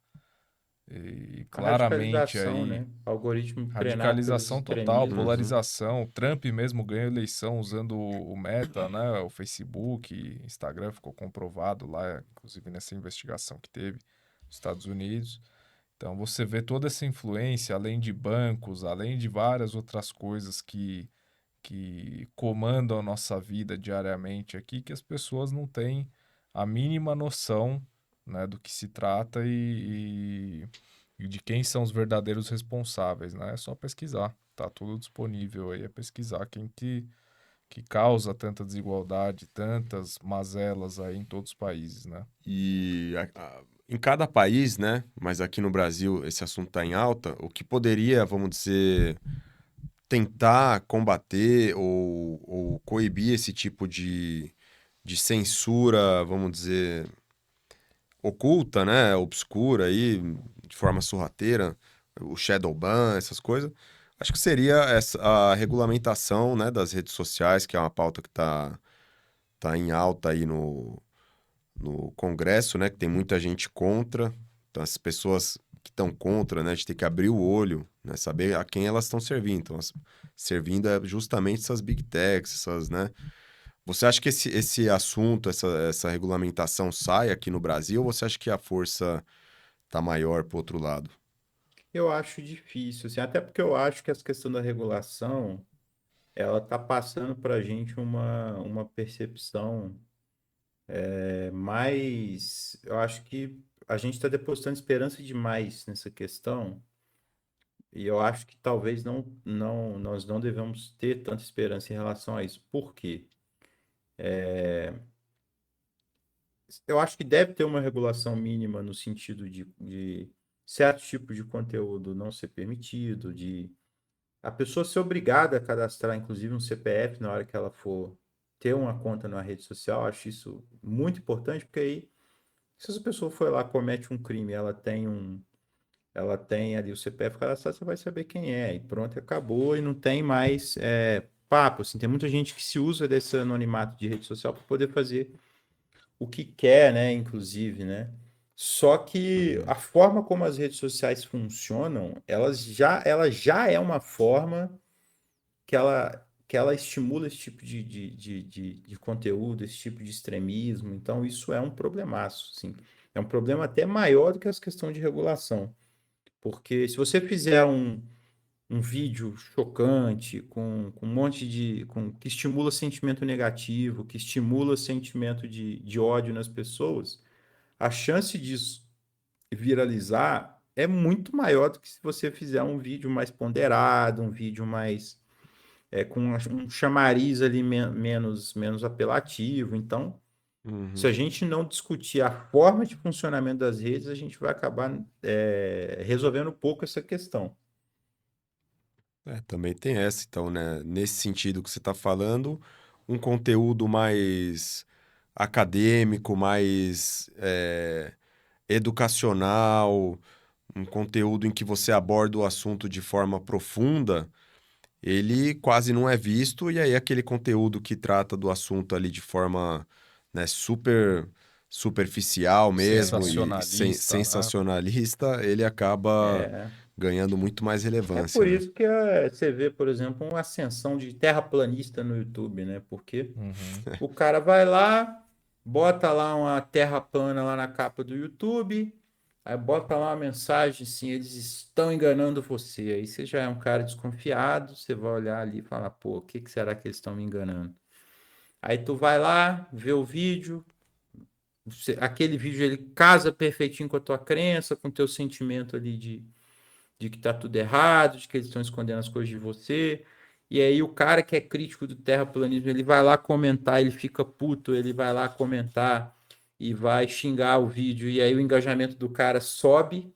E A claramente radicalização, aí né? Algoritmo treinado pelos radicalização total, extremismos. Uhum. polarização. O Trump mesmo ganhou eleição usando o Meta, né? O Facebook, Instagram ficou comprovado lá, inclusive nessa investigação que teve nos Estados Unidos. Então você vê toda essa influência, além de bancos, além de várias outras coisas que comandam a nossa vida diariamente aqui, que as pessoas não têm a mínima noção, né, do que se trata e de quem são os verdadeiros responsáveis, né? É só pesquisar, tá tudo disponível aí, é pesquisar que causa tanta desigualdade, tantas mazelas aí em todos os países, né? Em cada país, né, mas aqui no Brasil esse assunto está em alta, o que poderia, vamos dizer, tentar combater ou coibir esse tipo de censura, vamos dizer, oculta, né, obscura aí, de forma sorrateira, o shadow ban, essas coisas, acho que seria a regulamentação, né, das redes sociais, que é uma pauta que tá em alta aí no Congresso, né, que tem muita gente contra, então as pessoas que estão contra, né, a gente tem que abrir o olho, né, saber a quem elas estão servindo. Então, servindo é justamente essas big techs, essas, né? Você acha que esse assunto, essa regulamentação sai aqui no Brasil ou você acha que a força tá maior pro outro lado? Eu acho difícil, assim, até porque eu acho que essa questão da regulação, ela tá passando para a gente uma percepção mais, eu acho que a gente está depositando esperança demais nessa questão, e eu acho que talvez nós não devemos ter tanta esperança em relação a isso. Por quê? Eu acho que deve ter uma regulação mínima no sentido de certo tipo de conteúdo não ser permitido, de a pessoa ser obrigada a cadastrar, inclusive, um CPF na hora que ela for ter uma conta numa rede social. Eu acho isso muito importante, porque aí, se essa pessoa for lá, comete um crime, ela tem ali o CPF cadastrado, você vai saber quem é, e pronto, acabou, e não tem mais papo, assim, tem muita gente que se usa desse anonimato de rede social para poder fazer o que quer, né, inclusive, né? Só que Uhum. a forma como as redes sociais funcionam, ela já é uma forma que ela estimula esse tipo de conteúdo, esse tipo de extremismo. Então, isso é um problemaço, sim. É um problema até maior do que essa questão de regulação. Porque se você fizer um vídeo chocante, com um monte que estimula sentimento negativo, que estimula sentimento de ódio nas pessoas, a chance disso viralizar é muito maior do que se você fizer um vídeo mais ponderado, um vídeo mais com um chamariz ali menos apelativo. Então, se a Uhum. gente não discutir a forma de funcionamento das redes, a gente vai acabar resolvendo um pouco essa questão. Também tem essa, então, né? Nesse sentido que você está falando, um conteúdo mais acadêmico, mais educacional, um conteúdo em que você aborda o assunto de forma profunda, ele quase não é visto, e aí aquele conteúdo que trata do assunto ali de forma, né, super superficial mesmo e Sensacionalista, né? sensacionalista, ele acaba É, ganhando muito mais é relevância, por né? isso que você vê, por exemplo, uma ascensão de terraplanista no YouTube, né? Porque Uhum. o cara vai lá, bota lá uma terra plana lá na capa do YouTube, aí bota lá uma mensagem assim, eles estão enganando você. Aí você já é um cara desconfiado, você vai olhar ali e falar, pô, o que que será que eles estão me enganando? Aí tu vai lá, vê o vídeo, aquele vídeo ele casa perfeitinho com a tua crença, com o teu sentimento ali de que tá tudo errado, de que eles estão escondendo as coisas de você. E aí o cara que é crítico do terraplanismo, ele vai lá comentar, ele fica puto, ele vai lá comentar e vai xingar o vídeo, e aí o engajamento do cara sobe,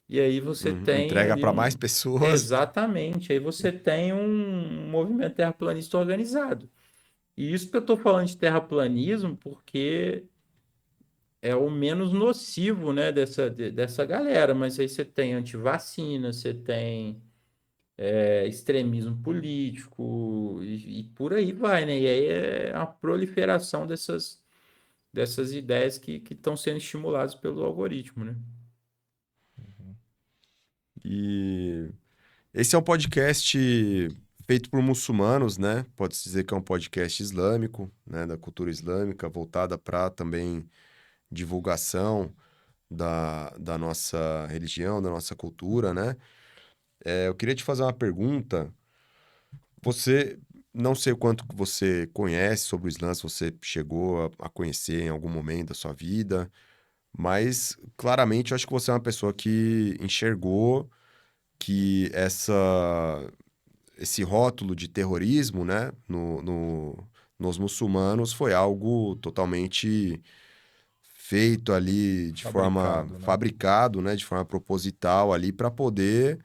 e aí você Uhum. tem Entrega ali para mais pessoas. Exatamente, aí você tem um movimento terraplanista organizado. E isso que eu estou falando de terraplanismo, porque é o menos nocivo, né, dessa galera, mas aí você tem antivacina, você tem extremismo político e por aí vai, né? E aí é a proliferação dessas ideias que estão sendo estimuladas pelo algoritmo, né? E esse é um podcast feito por muçulmanos, né? Pode-se dizer que é um podcast islâmico, né? Da cultura islâmica, voltada para também divulgação da nossa religião, da nossa cultura, né? Eu queria te fazer uma pergunta. Você, não sei o quanto que você conhece sobre o Islã, se você chegou a conhecer em algum momento da sua vida, mas claramente eu acho que você é uma pessoa que enxergou que esse rótulo de terrorismo, né, nos muçulmanos foi algo totalmente feito ali de forma Fabricado, né? fabricado, né, de forma proposital ali para poder,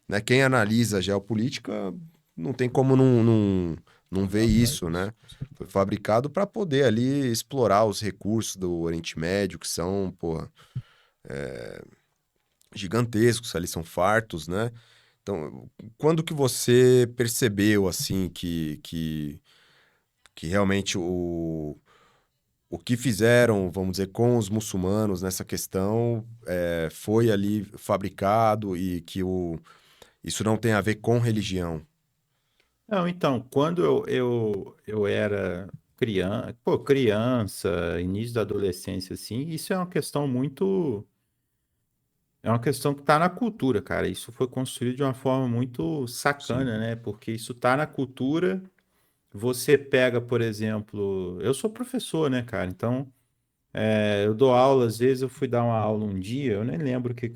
né, quem analisa a geopolítica não tem como não ver Descartar isso, isso, né? com Foi certeza. fabricado para poder ali explorar os recursos do Oriente Médio, que são, pô, gigantescos, ali são fartos, né? Então, quando que você percebeu, assim, que realmente o que fizeram, vamos dizer, com os muçulmanos nessa questão foi ali fabricado e que isso não tem a ver com religião? Não, então, quando eu era criança, início da adolescência, assim, isso é uma questão muito. É uma questão que está na cultura, cara. Isso foi construído de uma forma muito Sim. sacana, né? Porque isso está na cultura. Você pega, por exemplo, eu sou professor, né, cara? Então, Eu dou aula, às vezes eu fui dar uma aula um dia, eu nem lembro o que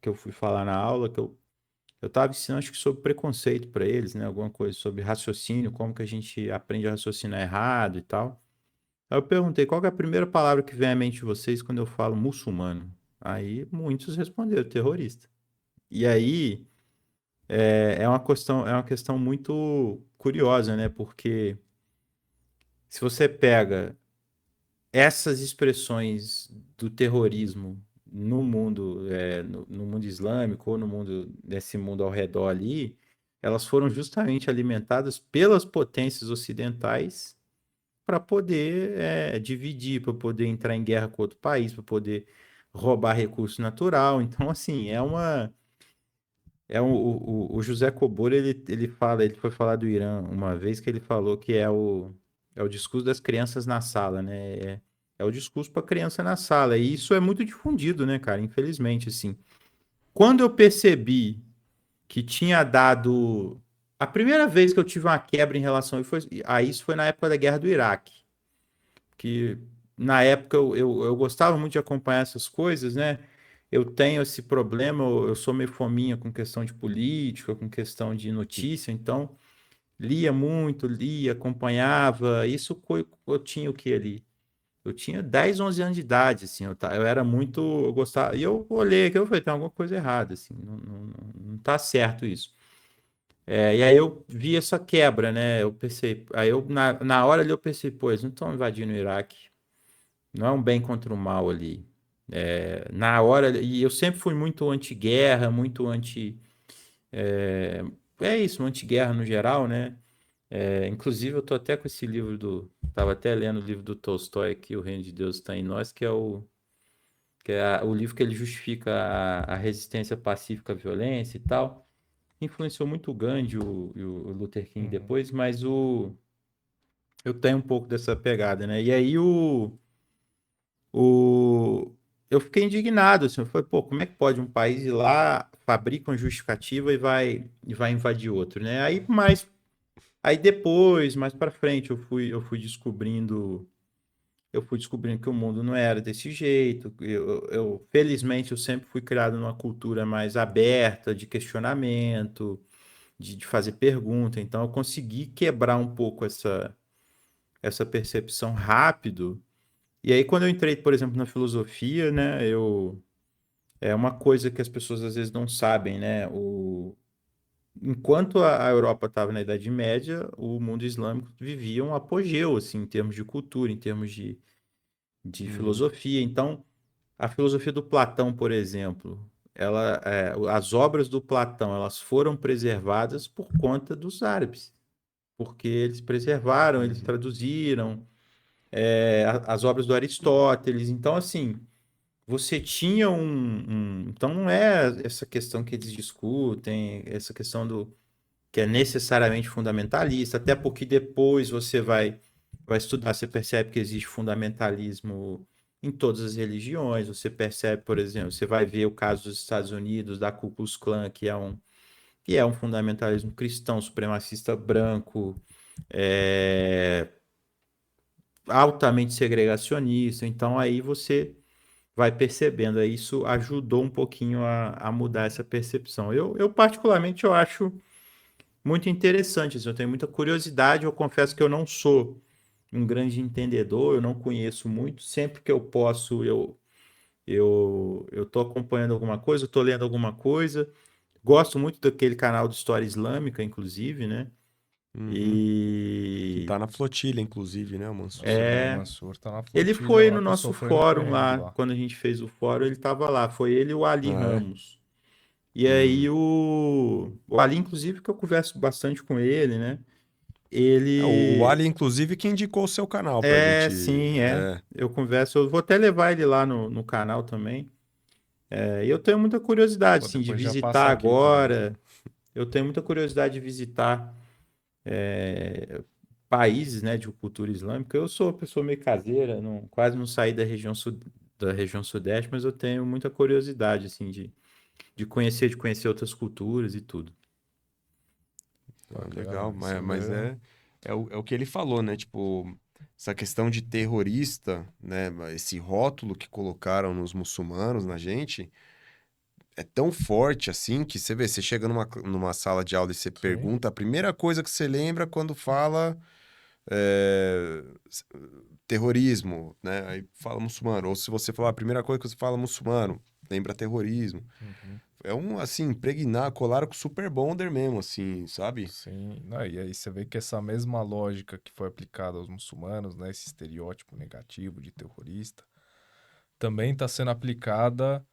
eu fui falar na aula, eu estava ensinando, acho que sobre preconceito para eles, né? Alguma coisa sobre raciocínio, como que a gente aprende a raciocinar errado e tal. Aí eu perguntei qual que é a primeira palavra que vem à mente de vocês quando eu falo muçulmano. Aí muitos responderam terrorista. E aí é uma questão muito curiosa, né? Porque se você pega essas expressões do terrorismo no mundo islâmico ou no mundo desse mundo ao redor ali, elas foram justamente alimentadas pelas potências ocidentais para poder dividir, para poder entrar em guerra com outro país, para poder roubar recurso natural. Então, assim, o José Cobor, ele foi falar do Irã uma vez que ele falou que é o discurso das crianças na sala, né? É o discurso para criança na sala. E isso é muito difundido, né, cara? Infelizmente, assim. Quando eu percebi que tinha dado. A primeira vez que eu tive uma quebra em relação a isso foi na época da Guerra do Iraque. Que na época eu gostava muito de acompanhar essas coisas, né? Eu tenho esse problema, eu sou meio fominha com questão de política, com questão de notícia, então lia muito, acompanhava. Eu tinha o que ali? Eu tinha 10 11 anos de idade, assim, eu era muito, eu gostava, e eu olhei aqui, eu falei, tem alguma coisa errada, assim, não tá certo isso. E aí eu vi essa quebra, né? Eu pensei, aí na hora ali eu pensei, pô, eles não estão invadindo o Iraque, não é um bem contra o mal ali. Na hora, e eu sempre fui muito anti-guerra, muito anti. É, é isso, anti-guerra no geral, né? Inclusive, eu tô até com esse livro do. Tava até lendo o livro do Tolstói aqui, O Reino de Deus Está em Nós, que é o livro que ele justifica a resistência pacífica à violência e tal. Influenciou muito o Gandhi e o Luther King Uhum. depois, mas eu tenho um pouco dessa pegada, né? E aí O... Eu fiquei indignado, assim, eu falei, pô, como é que pode um país ir lá, fabrica uma justificativa e vai invadir outro, né? Aí depois, mais para frente, eu fui descobrindo que o mundo não era desse jeito. Felizmente, eu sempre fui criado numa cultura mais aberta, de questionamento, de fazer pergunta, então eu consegui quebrar um pouco essa percepção rápido. E aí, quando eu entrei, por exemplo, na filosofia, né, é uma coisa que as pessoas às vezes não sabem, né? Enquanto a Europa estava na Idade Média, o mundo islâmico vivia um apogeu, assim, em termos de cultura, em termos de Uhum. filosofia. Então, a filosofia do Platão, por exemplo, as obras do Platão, elas foram preservadas por conta dos árabes, porque eles preservaram, eles Uhum. traduziram, as obras do Aristóteles. Então, assim, você tinha Então, não é essa questão que eles discutem, essa questão do que é necessariamente fundamentalista, até porque depois você vai estudar, você percebe que existe fundamentalismo em todas as religiões. Você percebe, por exemplo, você vai ver o caso dos Estados Unidos, da Ku Klux Klan, que é um fundamentalismo cristão, supremacista branco, é, altamente segregacionista. Então, aí você vai percebendo. Aí isso ajudou um pouquinho a mudar essa percepção. Eu particularmente, eu acho muito interessante. Assim, eu tenho muita curiosidade. Eu confesso que eu não sou um grande entendedor, eu não conheço muito. Sempre que eu posso, eu tô acompanhando alguma coisa, eu tô lendo alguma coisa. Gosto muito daquele canal de História Islâmica, inclusive, né? Uhum. Que E tá na flotilha, inclusive, né, o Mansur? Sim, o é, Mansur tá na ele flotilha foi lá, no o pessoal nosso foi no fórum perrengue lá, lá. quando a gente fez o fórum, ele estava lá. Foi ele e o Ali Ah, é? Ramos. E aí Hum. o Ali, inclusive, que eu converso bastante com ele, né? O Ele Ali, inclusive, que indicou o seu canal pra é, gente. sim, é. É. Eu converso, eu vou até levar ele lá no canal também. E eu tenho muita curiosidade, Pô, assim, de depois já visitar passa aqui também. agora. Eu tenho muita curiosidade de visitar países, né, de cultura islâmica. Eu sou uma pessoa meio caseira, quase não saí da região sudeste, mas eu tenho muita curiosidade, assim, de conhecer outras culturas e tudo. Ah, Bacana, legal, isso mas daí. é o que ele falou, né? Tipo, essa questão de terrorista, né? Esse rótulo que colocaram nos muçulmanos, na gente, é tão forte assim que você vê, você chega numa sala de aula e você Sim. pergunta, a primeira coisa que você lembra quando fala é, terrorismo, né? Aí fala muçulmano. Ou se você falar a primeira coisa que você fala muçulmano, lembra terrorismo. Uhum. É um, assim, impregnar, colaram com super bonder mesmo, assim, sabe? Sim. Não, e aí você vê que essa mesma lógica que foi aplicada aos muçulmanos, né? Esse estereótipo negativo de terrorista, também está sendo aplicada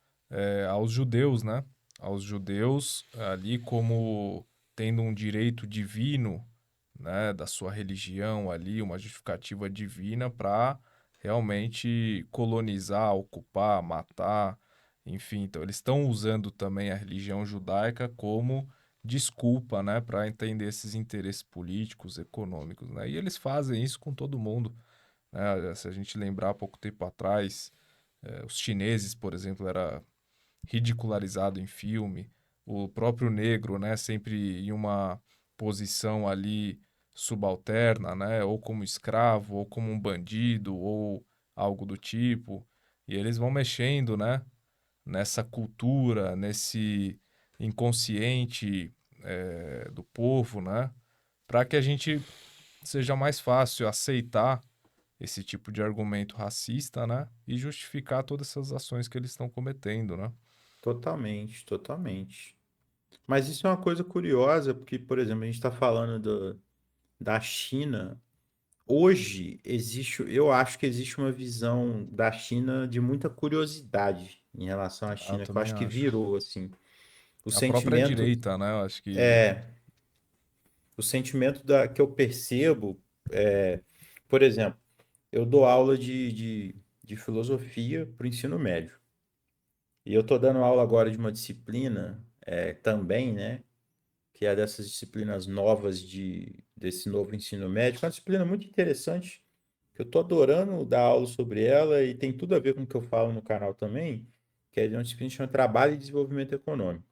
aos judeus, né? Aos judeus ali como tendo um direito divino, né, da sua religião ali, uma justificativa divina para realmente colonizar, ocupar, matar, enfim. Então eles estão usando também a religião judaica como desculpa, né, para entender esses interesses políticos, econômicos, né? E eles fazem isso com todo mundo, né? Se a gente lembrar, há pouco tempo atrás, os chineses, por exemplo, era ridicularizado em filme. O próprio negro, né, sempre em uma posição ali subalterna, né, ou como escravo, ou como um bandido, ou algo do tipo. E eles vão mexendo, né, nessa cultura, nesse inconsciente do povo, né, para que a gente seja mais fácil aceitar esse tipo de argumento racista, né? E justificar todas essas ações que eles estão cometendo, né? Totalmente, totalmente. Mas isso é uma coisa curiosa, porque, por exemplo, a gente está falando da China. Hoje existe, eu acho que existe uma visão da China de muita curiosidade em relação à Ah, eu China, que eu também acho que acho. virou assim. O A própria sentimento direita, né? Eu acho que. é, o sentimento que eu percebo é, por exemplo, eu dou aula de filosofia para o ensino médio. E eu estou dando aula agora de uma disciplina também, né? Que é dessas disciplinas novas desse novo ensino médio. É uma disciplina muito interessante, que eu estou adorando dar aula sobre ela e tem tudo a ver com o que eu falo no canal também, que é de uma disciplina que chama Trabalho e Desenvolvimento Econômico.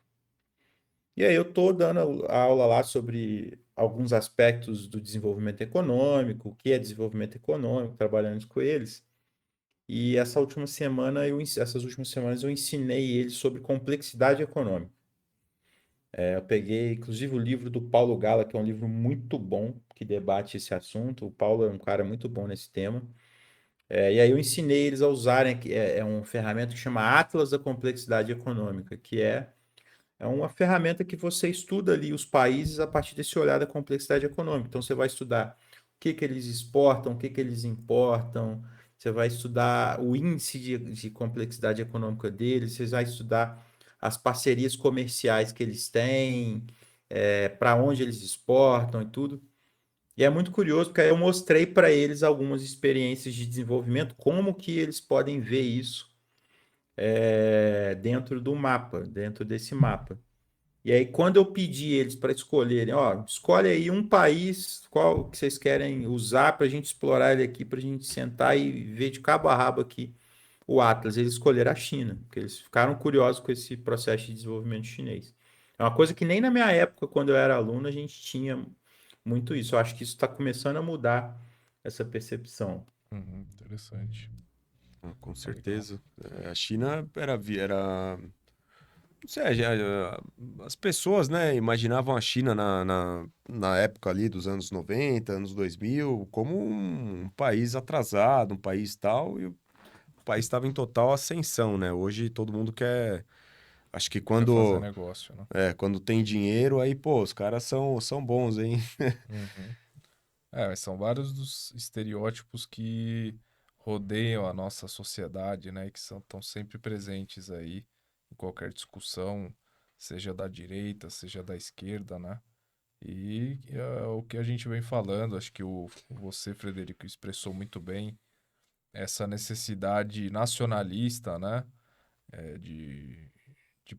E aí eu estou dando a aula lá sobre alguns aspectos do desenvolvimento econômico, o que é desenvolvimento econômico, trabalhando com eles. E essas últimas semanas eu ensinei eles sobre complexidade econômica. Eu peguei, inclusive, o livro do Paulo Gala, que é um livro muito bom, que debate esse assunto. O Paulo é um cara muito bom nesse tema. E aí eu ensinei eles a usarem, que é uma ferramenta que chama Atlas da Complexidade Econômica, que é uma ferramenta que você estuda ali os países a partir desse olhar da complexidade econômica. Então, você vai estudar o que que eles exportam, o que que eles importam, você vai estudar o índice de complexidade econômica deles, você vai estudar as parcerias comerciais que eles têm, para onde eles exportam e tudo. E é muito curioso, porque aí eu mostrei para eles algumas experiências de desenvolvimento, como que eles podem ver isso dentro do mapa, dentro desse mapa. E aí, quando eu pedi eles para escolherem, ó, escolhe aí um país, qual que vocês querem usar para a gente explorar ele aqui, para a gente sentar e ver de cabo a rabo aqui o Atlas. Eles escolheram a China, porque eles ficaram curiosos com esse processo de desenvolvimento chinês. É uma coisa que nem na minha época, quando eu era aluno, a gente tinha muito isso. Eu acho que isso está começando a mudar essa percepção. Uhum, interessante. Ah, com Legal. certeza. A China era. Não sei, as pessoas, né, imaginavam a China na época ali dos anos 90, anos 2000, como um país atrasado, um país tal, e o país estava em total ascensão, né? Hoje todo mundo quer. Acho que Quer fazer quando, negócio, né? quando tem dinheiro, aí, pô, os caras são bons, hein? Uhum. Mas são vários dos estereótipos que rodeiam a nossa sociedade, né? E que estão sempre presentes aí em qualquer discussão, seja da direita, seja da esquerda, né? E o que a gente vem falando, acho que você, Frederico, expressou muito bem essa necessidade nacionalista, né? É, de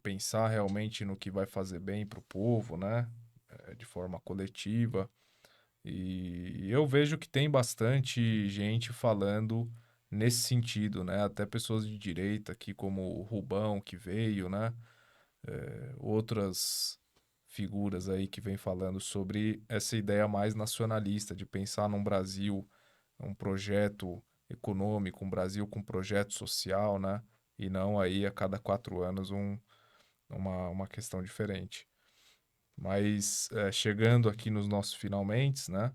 pensar realmente no que vai fazer bem para o povo, né? De forma coletiva. E eu vejo que tem bastante gente falando nesse sentido, né? Até pessoas de direita, aqui como o Rubão, que veio, né? Outras figuras aí que vem falando sobre essa ideia mais nacionalista, de pensar num Brasil um projeto econômico, um Brasil com projeto social, né? E não aí a cada 4 anos uma questão diferente. Mas chegando aqui nos nossos finalmente, né?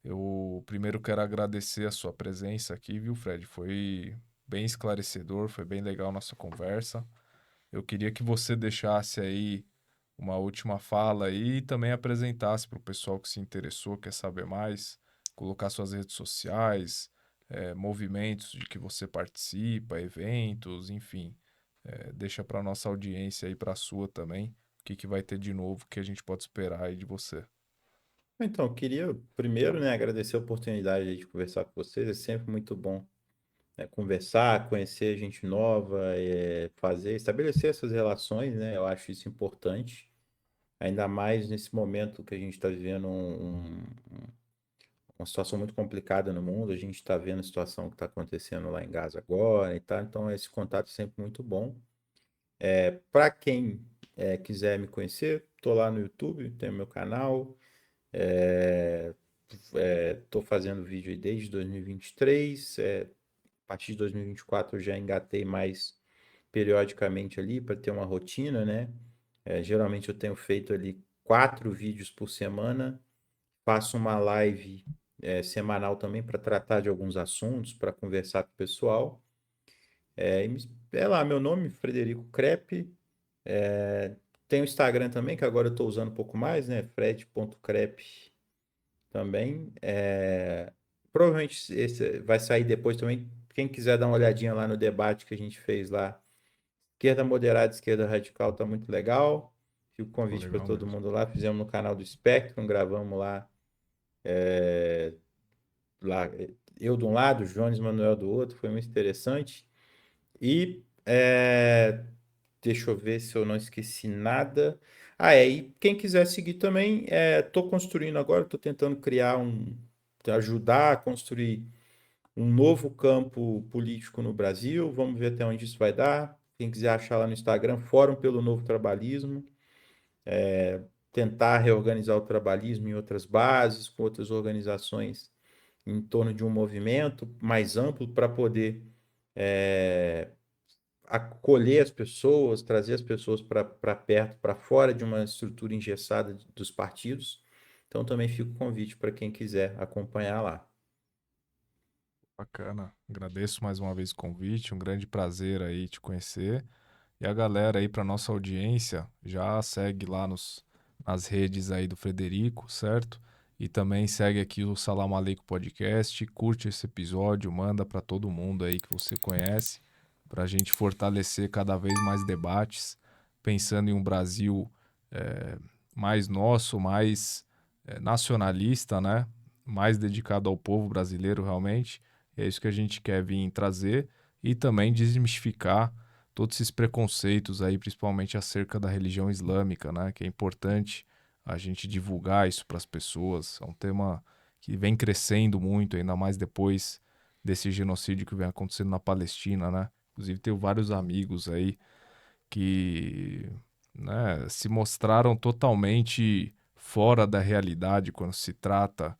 Eu primeiro quero agradecer a sua presença aqui, viu, Fred? Foi bem esclarecedor, foi bem legal a nossa conversa. Eu queria que você deixasse aí uma última fala aí e também apresentasse para o pessoal que se interessou, quer saber mais, colocar suas redes sociais, movimentos de que você participa, eventos, enfim. Deixa para nossa audiência aí, para a sua também, o que que vai ter de novo que a gente pode esperar aí de você. Então, eu queria primeiro, né, agradecer a oportunidade de conversar com vocês. É sempre muito bom, né, conversar, conhecer gente nova, estabelecer essas relações, né? Eu acho isso importante, ainda mais nesse momento que a gente está vivendo uma situação muito complicada no mundo. A gente está vendo a situação que está acontecendo lá em Gaza agora e tal. Então, esse contato é sempre muito bom. Para quem quiser me conhecer, estou lá no YouTube, tenho meu canal. Estou fazendo vídeo aí desde 2023. A partir de 2024 eu já engatei mais periodicamente ali para ter uma rotina, né? Geralmente eu tenho feito ali 4 vídeos por semana. Faço uma live semanal também para tratar de alguns assuntos, para conversar com o pessoal. É lá, meu nome, Frederico Crepe. É, Tem o Instagram também, que agora eu estou usando um pouco mais, né? Fred.crepe também. Provavelmente esse vai sair depois também. Quem quiser dar uma olhadinha lá no debate que a gente fez lá, esquerda moderada, esquerda radical, tá muito legal. Fica o Pô, convite para legal todo mesmo. mundo lá. Fizemos no canal do Spectrum, gravamos lá eu de um lado, Jones Manuel do outro, foi muito interessante. E deixa eu ver se eu não esqueci nada. E quem quiser seguir também, estou construindo agora, estou tentando ajudar a construir um novo campo político no Brasil. Vamos ver até onde isso vai dar. Quem quiser achar lá no Instagram, Fórum pelo Novo Trabalhismo. Tentar reorganizar o trabalhismo em outras bases, com outras organizações em torno de um movimento mais amplo para poder acolher as pessoas, trazer as pessoas para perto, para fora de uma estrutura engessada dos partidos. Então também fica o convite para quem quiser acompanhar lá. Bacana. Agradeço mais uma vez o convite, um grande prazer aí te conhecer. E a galera aí, para nossa audiência, já segue lá nas redes aí do Frederico, certo? E também segue aqui o Salam Aleikum Podcast, curte esse episódio, manda para todo mundo aí que você conhece, para a gente fortalecer cada vez mais debates, pensando em um Brasil eh, mais nosso, mais nacionalista, né? Mais dedicado ao povo brasileiro realmente. É isso que a gente quer vir trazer e também desmistificar todos esses preconceitos aí, principalmente acerca da religião islâmica, né? Que é importante a gente divulgar isso para as pessoas. É um tema que vem crescendo muito, ainda mais depois desse genocídio que vem acontecendo na Palestina, né? Inclusive, tenho vários amigos aí que, né, se mostraram totalmente fora da realidade quando se trata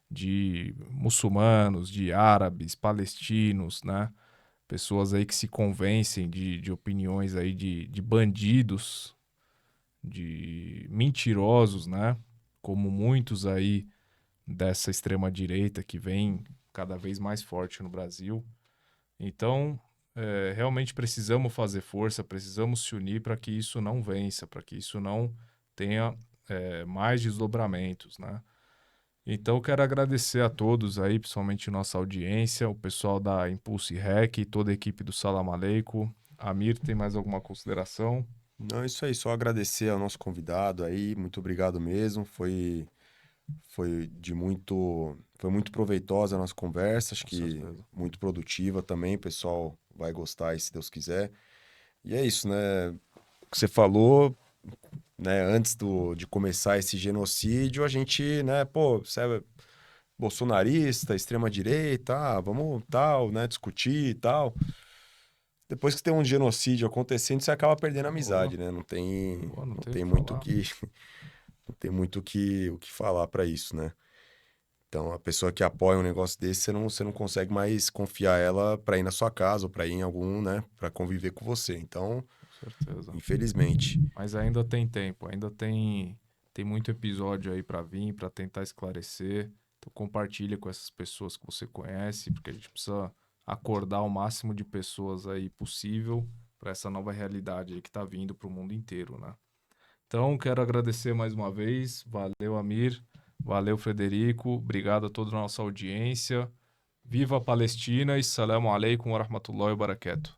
de muçulmanos, de árabes, palestinos, né? Pessoas aí que se convencem de opiniões aí de bandidos, de mentirosos, né? Como muitos aí dessa extrema direita que vem cada vez mais forte no Brasil. Então, realmente precisamos fazer força, precisamos se unir para que isso não vença, para que isso não tenha mais desdobramentos, né? Então, quero agradecer a todos aí, principalmente nossa audiência, o pessoal da Impulse Rec e toda a equipe do Salam Aleikum. Amir, tem mais alguma consideração? Não, isso aí, só agradecer ao nosso convidado aí, muito obrigado mesmo. Foi muito proveitosa a nossa conversa, acho Com que certeza. muito produtiva também, o pessoal vai gostar aí, se Deus quiser. E é isso, né? O que você falou, né, antes de começar esse genocídio, a gente, né, pô, você é bolsonarista, extrema-direita, vamos tal, né, discutir e tal. Depois que tem um genocídio acontecendo, você acaba perdendo a Boa, amizade, né? boa, não Não tem o tem que muito falar. não tem muito o que falar para isso, né? Então, a pessoa que apoia um negócio desse, você não consegue mais confiar ela para ir na sua casa ou para ir em algum, né, para conviver com você. Então, Com certeza. infelizmente. Mas ainda tem tempo, ainda tem muito episódio aí pra vir, pra tentar esclarecer. Então compartilha com essas pessoas que você conhece, porque a gente precisa acordar o máximo de pessoas aí possível para essa nova realidade aí que tá vindo pro mundo inteiro, né? Então quero agradecer mais uma vez. Valeu, Amir. Valeu, Frederico. Obrigado a toda a nossa audiência. Viva a Palestina e salam alaikum wa rahmatullahi wa barakatuh.